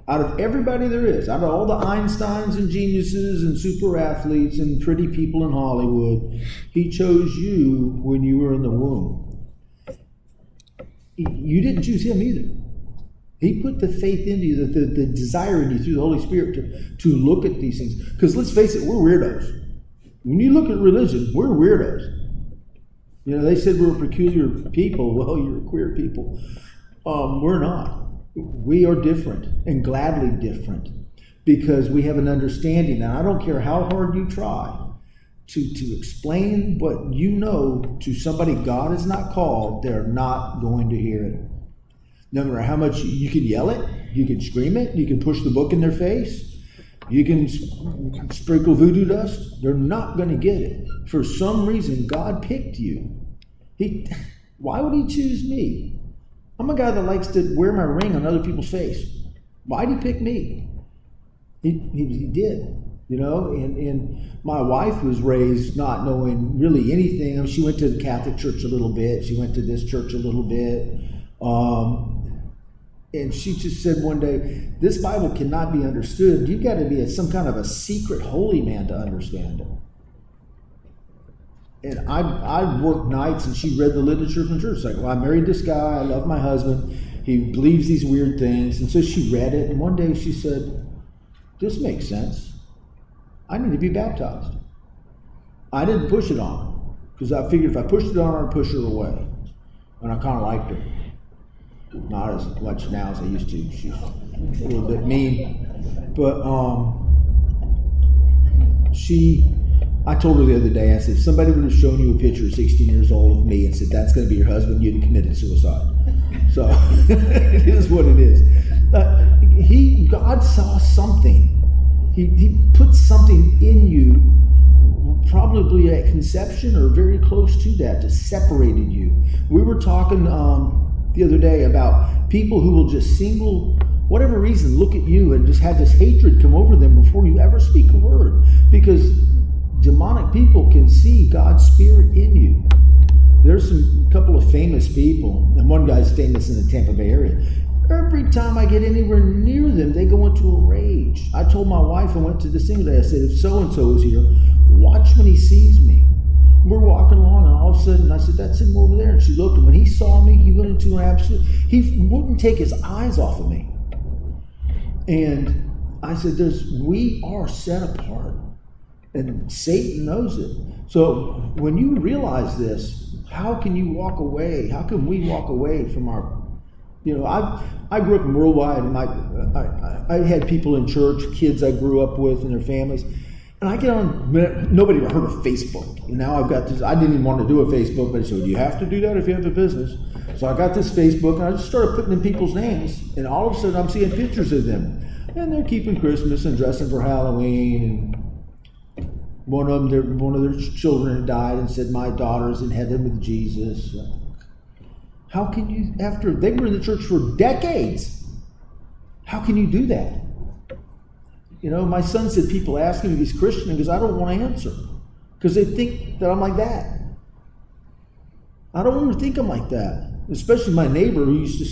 Out of everybody there is, out of all the Einsteins and geniuses and super athletes and pretty people in Hollywood, He chose you when you were in the womb. You didn't choose Him either. He put the faith into you, the desire in you through the Holy Spirit to look at these things. Because let's face it, we're weirdos. When you look at religion, we're weirdos. You know, they said we're a peculiar people. Well, you're queer people. We're not. We are different, and gladly different, because we have an understanding. And I don't care how hard you try to explain what you know to somebody God has not called, they're not going to hear it. No matter how much you can yell it, you can scream it, you can push the book in their face, you can sprinkle voodoo dust, they're not going to get it. For some reason, God picked you. Why would He choose me? I'm a guy that likes to wear my ring on other people's face. Why did He pick me? He did, you know. And my wife was raised not knowing really anything. I mean, she went to the Catholic Church a little bit. She went to this church a little bit. And she just said one day, this Bible cannot be understood. You've got to be some kind of a secret holy man to understand it. And I worked nights, and she read the literature from church. Like, well, I married this guy. I love my husband. He believes these weird things. And so she read it. And one day she said, this makes sense. I need to be baptized. I didn't push it on her, because I figured if I pushed it on her, I'd push her away. And I kind of liked her. Not as much now as I used to. She's a little bit mean. But I told her the other day, I said, if somebody would have shown you a picture at 16 years old of me and said, that's going to be your husband, you'd have committed suicide. So it is what it is. God saw something. He put something in you, probably at conception or very close to that separated you. We were talking the other day about people who will just whatever reason, look at you and just have this hatred come over them before you ever speak a word. Because demonic people can see God's Spirit in you. There's a couple of famous people, and one guy's famous in the Tampa Bay area. Every time I get anywhere near them, they go into a rage. I told my wife, I went to this thing today, I said, if so-and-so is here, watch when he sees me. We're walking along, and all of a sudden, I said, that's him over there. And she looked, and when he saw me, he went into an absolute, he wouldn't take his eyes off of me. And I said, we are set apart. And Satan knows it. So when you realize this, how can you walk away? How can we walk away from our, I grew up in Worldwide, and I had people in church, kids I grew up with and their families. And I get on, nobody ever heard of Facebook. And now I've got this, I didn't even want to do a Facebook, but I said, you have to do that if you have a business. So I got this Facebook, and I just started putting in people's names. And all of a sudden I'm seeing pictures of them. And they're keeping Christmas and dressing for Halloween. And one of their children had died and said, my daughter's in heaven with Jesus. How can you, after they were in the church for decades, how can you do that? My son said, people ask him if he's Christian, because I don't want to answer, because they think that I'm like that. I don't want to think I'm like that. Especially my neighbor who used to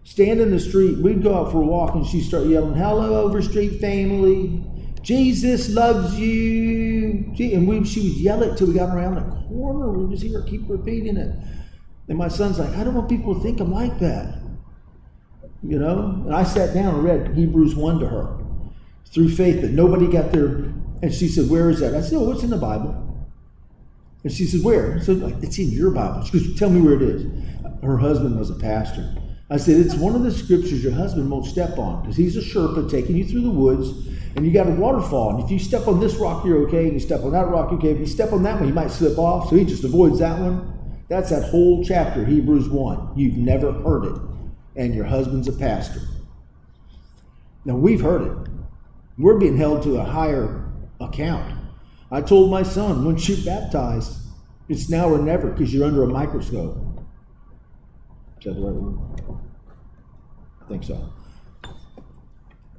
stand in the street. We'd go out for a walk, and she'd start yelling, hello, Overstreet family. Jesus loves you. And she would yell it till we got around the corner. We just hear her keep repeating it. And my son's like, I don't want people to think I'm like that. And I sat down and read Hebrews 1 to her. Through faith, but nobody got there. And she said, where is that? I said, oh, it's in the Bible. And she said, where? I said, it's in your Bible. She goes, tell me where it is. Her husband was a pastor. I said, it's one of the scriptures your husband won't step on, because he's a Sherpa taking you through the woods, and you got a waterfall. And if you step on this rock, you're okay. And you step on that rock, you're okay. If you step on that one, you might slip off. So he just avoids that one. That's that whole chapter, Hebrews 1. You've never heard it. And your husband's a pastor. Now, we've heard it. We're being held to a higher account. I told my son, once you're baptized, it's now or never, because you're under a microscope. Is that the right word? I think so.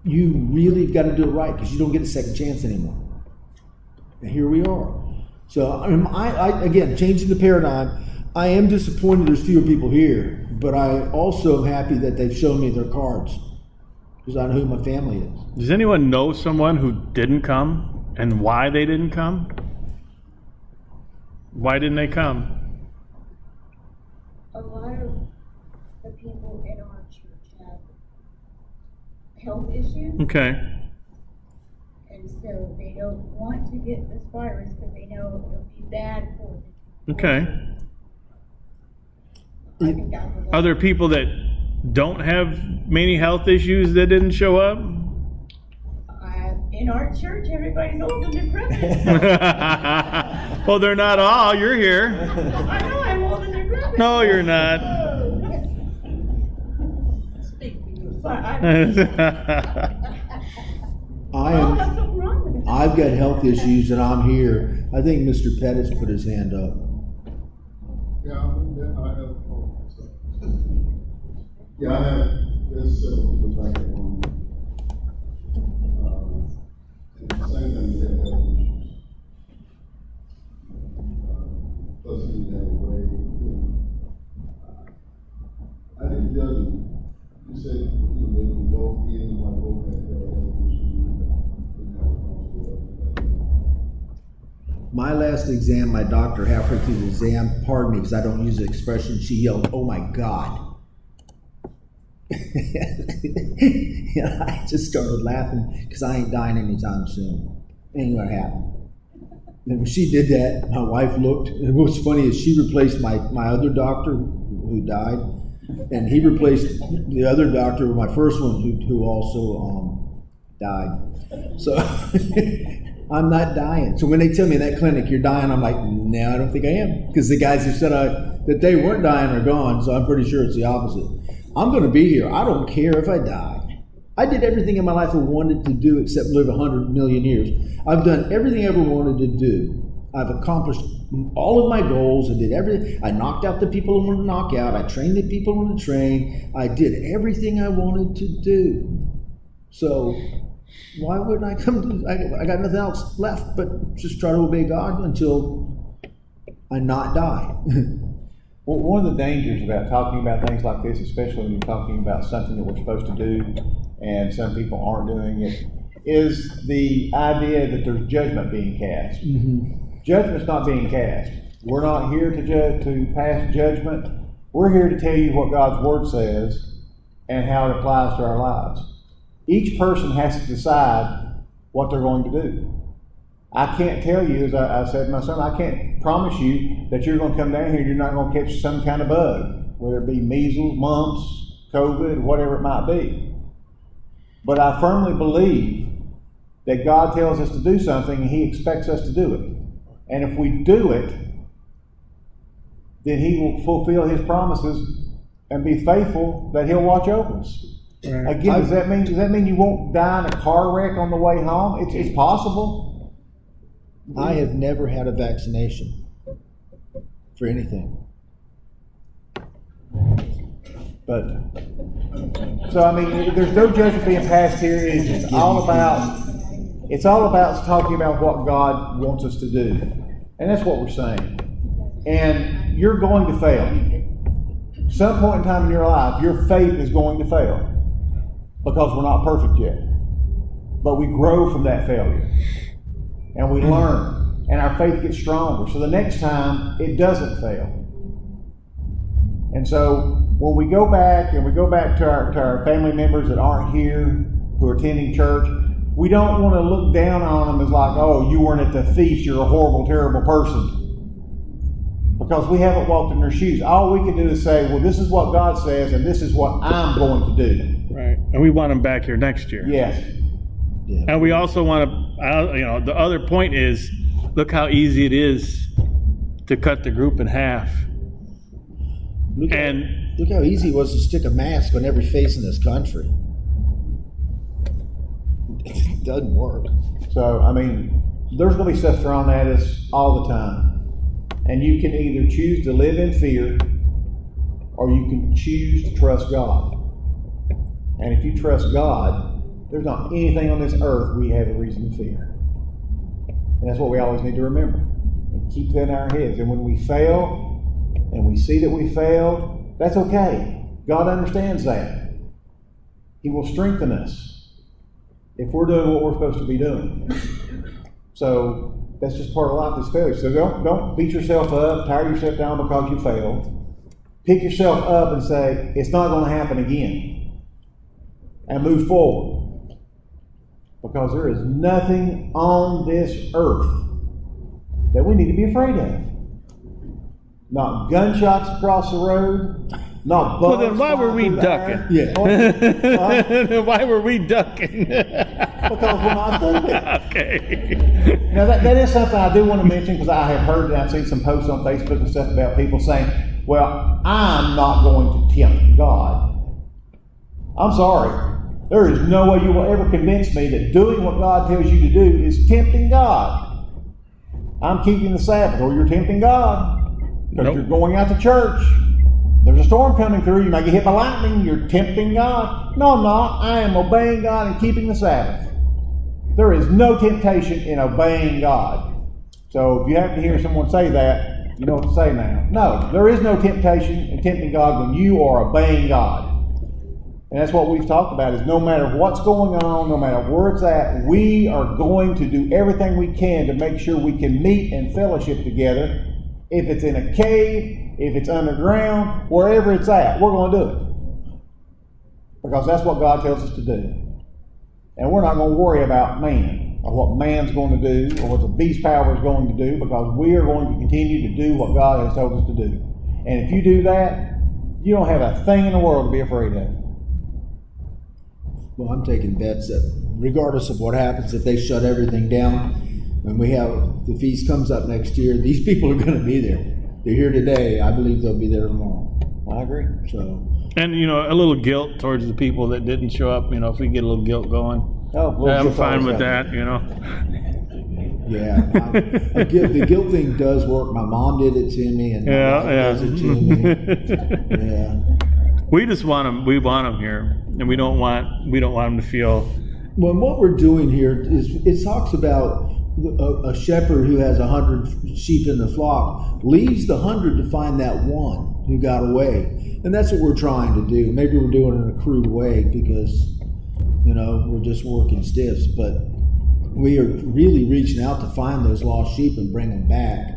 You really got to do it right, because you don't get a second chance anymore. And here we are. So, I again, changing the paradigm, I am disappointed there's fewer people here, but I also am happy that they've shown me their cards, because I know who my family is. Does anyone know someone who didn't come, and why they didn't come? Why didn't they come? A lot of the people in our church have health issues. Okay. And so they don't want to get this virus because they know it'll be bad for them. Okay. I think that's a lot. Are there people that don't have many health issues that didn't show up? In our church, everybody's old and decrepit. Well, they're not all. You're here. I know I'm old and decrepit. No, you're not. Speak for yourself. I What's so wrong with it? I've got health issues, and I'm here. I think Mr. Pettis put his hand up. Yeah, I have, yeah, I have, there's several people back at home. And the same thing, they have health issues. Plus, you have a way, I didn't judge them. You said, they can both be in my both have health issues. My last exam, my doctor, halfway through the exam, pardon me because I don't use the expression, she yelled, "Oh my God." Yeah, I just started laughing because I ain't dying anytime soon. Ain't gonna happen. And when she did that, my wife looked, and what's funny is she replaced my other doctor who died, and he replaced the other doctor, my first one, who also died. So I'm not dying. So when they tell me in that clinic you're dying, I'm like, no, I don't think I am. Because the guys who said that they weren't dying are gone, so I'm pretty sure it's the opposite. I'm going to be here. I don't care if I die. I did everything in my life I wanted to do except live 100 million years. I've done everything I ever wanted to do. I've accomplished all of my goals. I did everything. I knocked out the people I wanted to knock out. I trained the people I wanted to train. I did everything I wanted to do. So why wouldn't I come to, I got nothing else left but just try to obey God until I not die. Well, one of the dangers about talking about things like this, especially when you're talking about something that we're supposed to do and some people aren't doing it, is the idea that there's judgment being cast. Judgment's not being cast. We're not here to pass judgment. We're here to tell you what God's Word says and how it applies to our lives. Each person has to decide what they're going to do. I can't tell you, as I said to my son, I can't promise you that you're going to come down here and you're not going to catch some kind of bug, whether it be measles, mumps, COVID, whatever it might be. But I firmly believe that God tells us to do something and He expects us to do it. And if we do it, then He will fulfill His promises and be faithful that He'll watch over us. Right. Again, does that mean you won't die in a car wreck on the way home? It's possible. I have never had a vaccination for anything. But so I mean, there's no judgment being passed here. It's all about talking about what God wants us to do, and that's what we're saying. And you're going to fail. Some point in time in your life, your faith is going to fail because we're not perfect yet. But we grow from that failure. And we learn, and our faith gets stronger. So the next time, it doesn't fail. And so when we go back, and we go back to our family members that aren't here, who are attending church, we don't want to look down on them as like, oh, you weren't at the feast, you're a horrible, terrible person. Because we haven't walked in their shoes. All we can do is say, well, this is what God says, and this is what I'm going to do. Right. And we want them back here next year. Yes. Yeah. And we also want to, the other point is, look how easy it is to cut the group in half. Look how easy it was to stick a mask on every face in this country. It doesn't work. So, I mean, there's going to be stuff thrown at us all the time. And you can either choose to live in fear, or you can choose to trust God. And if you trust God, there's not anything on this earth we have a reason to fear. And that's what we always need to remember. And keep that in our heads. And when we fail, and we see that we failed, that's okay. God understands that. He will strengthen us if we're doing what we're supposed to be doing. So that's just part of life is failure. So don't beat yourself up, tire yourself down because you failed. Pick yourself up and say, it's not going to happen again. And move forward. Because there is nothing on this earth that we need to be afraid of. Not gunshots across the road, not bullets. Well, then why were we ducking? Yeah. Why were we ducking? Because we're not stupid. Okay. Now that is something I do want to mention, because I have heard and I've seen some posts on Facebook and stuff about people saying, well, I'm not going to tempt God. I'm sorry. There is no way you will ever convince me that doing what God tells you to do is tempting God. I'm keeping the Sabbath, or you're tempting God. Because you're going out to church. There's a storm coming through. You might get hit by lightning. You're tempting God. No, I'm not. I am obeying God and keeping the Sabbath. There is no temptation in obeying God. So if you happen to hear someone say that, you know what to say now. No, there is no temptation in tempting God when you are obeying God. And that's what we've talked about, is no matter what's going on, no matter where it's at, we are going to do everything we can to make sure we can meet and fellowship together. If it's in a cave, if it's underground, wherever it's at, we're going to do it. Because that's what God tells us to do. And we're not going to worry about man, or what man's going to do, or what the beast power is going to do, because we are going to continue to do what God has told us to do. And if you do that, you don't have a thing in the world to be afraid of. Well, I'm taking bets that regardless of what happens, if they shut everything down, when we have the feast comes up next year, these people are going to be there. They're here today. I believe they'll be there tomorrow. I agree. So, and a little guilt towards the people that didn't show up. If we get a little guilt going, I'm fine with that. Yeah, the guilt thing does work. My mom did it to me, and my wife does it to me. Yeah. We just want them. We want them here, and we don't want them to feel. Well, what we're doing here is it talks about a shepherd who has 100 sheep in the flock leaves the 100 to find that one. who got away. And that's what we're trying to do. Maybe we're doing it in a crude way because, we're just working stiffs, but we are really reaching out to find those lost sheep and bring them back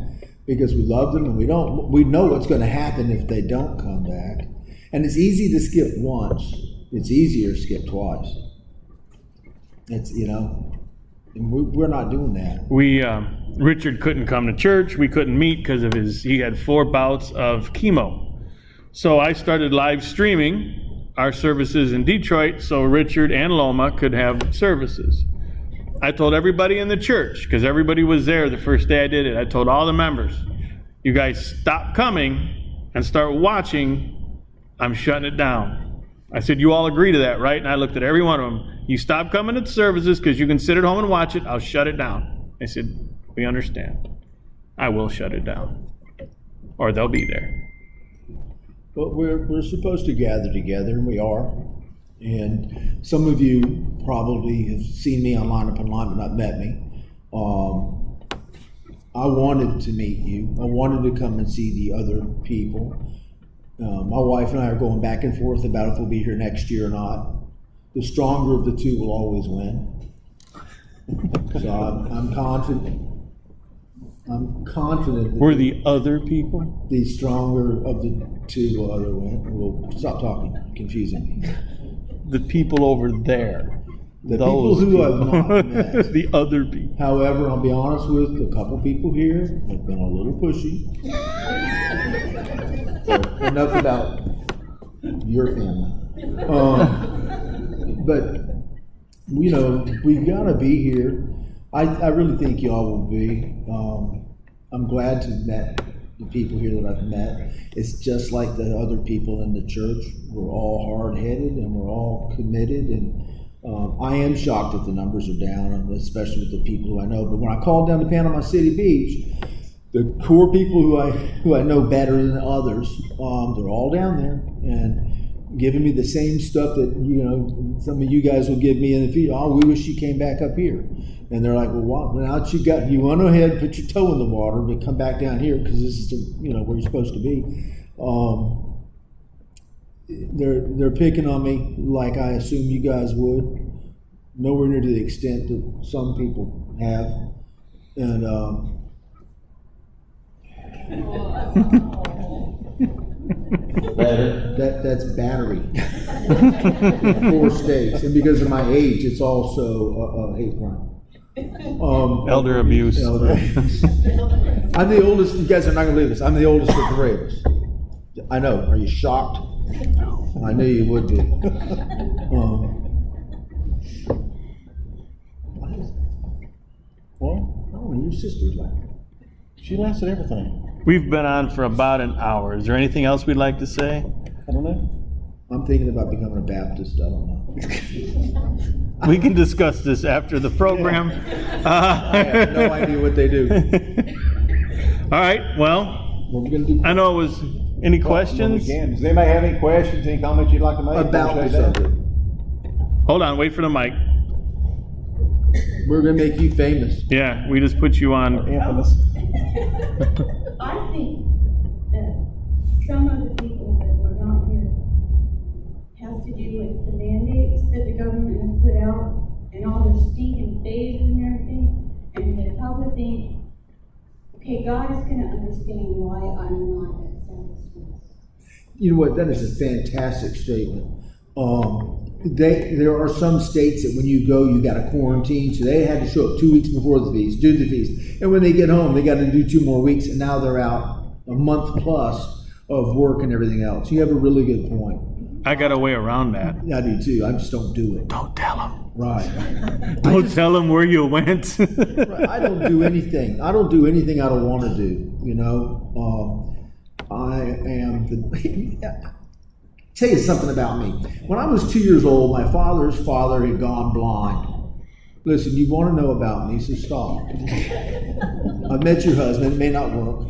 because we love them and we know what's going to happen if they don't come back. And it's easy to skip once. It's easier to skip twice. It's, and we're not doing that. Richard couldn't come to church. We couldn't meet because of he had 4 bouts of chemo. So I started live streaming our services in Detroit so Richard and Loma could have services. I told everybody in the church, because everybody was there the first day I did it, I told all the members, you guys stop coming and start watching. I'm shutting it down. I said, you all agree to that, right? And I looked at every one of them. You stop coming to the services because you can sit at home and watch it. I'll shut it down. I said, we understand. I will shut it down. Or they'll be there. But we're supposed to gather together, and we are. And some of you probably have seen me online but not met me. I wanted to meet you. I wanted to come and see the other people. My wife and I are going back and forth about if we'll be here next year or not. The stronger of the two will always win. So I'm confident. I'm confident that We're the other people? the stronger of the two will other win. We'll stop talking, confusing me. The people over there. The people who I've not met. The other people. However, I'll be honest with a couple people here have been a little pushy. So, enough about your family. But we gotta be here. I really think y'all will be. I'm glad to have met the people here that I've met. It's just like the other people in the church. We're all hard-headed and we're all committed. And I am shocked that the numbers are down, and especially with the people who I know. But when I called down to Panama City Beach, the core people who I know better than others, they're all down there and giving me the same stuff that some of you guys will give me in the feed. Oh, we wish you came back up here. And they're like, well, now that you went ahead, put your toe in the water, but come back down here because this is where you're supposed to be. They're picking on me like I assume you guys would, nowhere near to the extent that some people have, and that's battery. 4 states, and because of my age, it's also a hate crime. Elder abuse. Elder abuse. I'm the oldest. You guys are not going to believe this. I'm the oldest of 3 of us. I know. Are you shocked? I knew you would be. Your sister's laughing. She laughs at everything. We've been on for about an hour. Is there anything else we'd like to say? I don't know. I'm thinking about becoming a Baptist. I don't know. We can discuss this after the program. I have no idea what they do. All right. Well, What we're going to do I know it was. Any questions? Does anybody have any questions, any comments you'd like to make? about the subject. Hold on. Wait for the mic. We're going to make you famous. Yeah, we just put you on. Infamous. I think that some of the people that were not here has to do with the mandates that the government has put out and all their stinking phases and everything, and they probably think, okay, God is going to understand why I'm not at Sabbath schools. You know what? That is a fantastic statement. There are some states that when you go, you got to quarantine. So they had to show up 2 weeks before the feast, do the feast. And when they get home, they got to do 2 more weeks. And now they're out a month plus of work and everything else. You have a really good point. I got a way around that. I do too. I just don't do it. Don't tell them. Right. Don't tell them where you went. I don't do anything. I don't do anything I don't want to do. I am the... Tell you something about me. When I was 2 years old, my father's father had gone blind. Listen, you want to know about me, so stop. I met your husband. It may not work.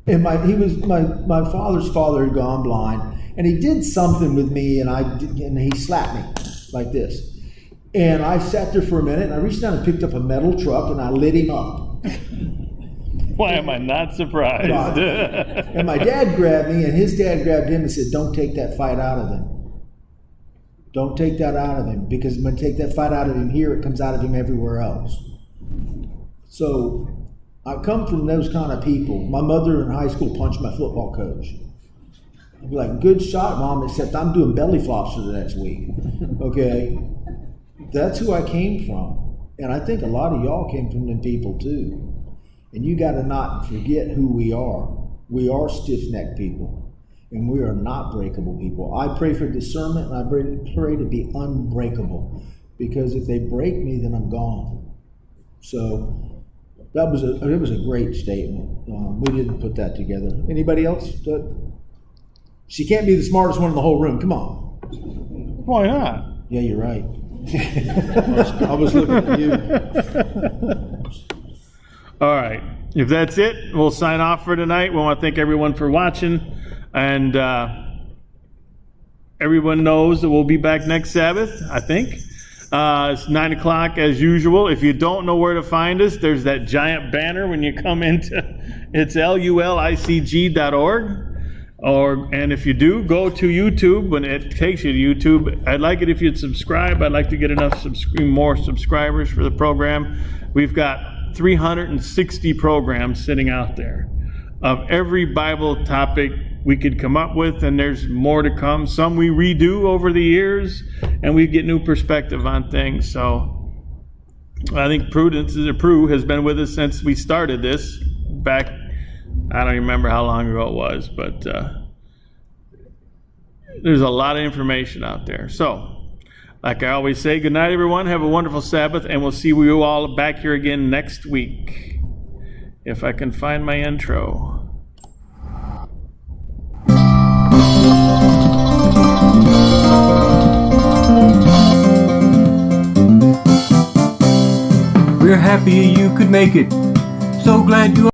And my father's father had gone blind, and he did something with me, and he slapped me like this. And I sat there for a minute, and I reached down and picked up a metal truck, and I lit him up. Why am I not surprised? And my dad grabbed me, and his dad grabbed him and said, "Don't take that fight out of him. Don't take that out of him, because when you take that fight out of him here, it comes out of him everywhere else." So I come from those kind of people. My mother in high school punched my football coach. I'd be like, "Good shot, Mom," except I'm doing belly flops for the next week. Okay? That's who I came from. And I think a lot of y'all came from them people too. And you got to not forget who we are. We are stiff-necked people. And we are not breakable people. I pray for discernment, and I pray to be unbreakable. Because if they break me, then I'm gone. So it was a great statement. We didn't put that together. Anybody else? She can't be the smartest one in the whole room. Come on. Why not? Yeah, you're right. I was looking at you. All right. If that's it, we'll sign off for tonight. We want to thank everyone for watching. And everyone knows that we'll be back next Sabbath, I think. It's 9 o'clock as usual. If you don't know where to find us, there's that giant banner when you come into, it's lulicg.org. And if you do, go to YouTube. When it takes you to YouTube, I'd like it if you'd subscribe. I'd like to get enough more subscribers for the program. We've got 360 programs sitting out there of every Bible topic we could come up with, and there's more to come. Some we redo over the years, and we get new perspective on things. So I think Prue has been with us since we started this back. I don't even remember how long ago it was, but there's a lot of information out there. So, like I always say, good night, everyone. Have a wonderful Sabbath, and we'll see you all back here again next week. If I can find my intro. We're happy you could make it. So glad you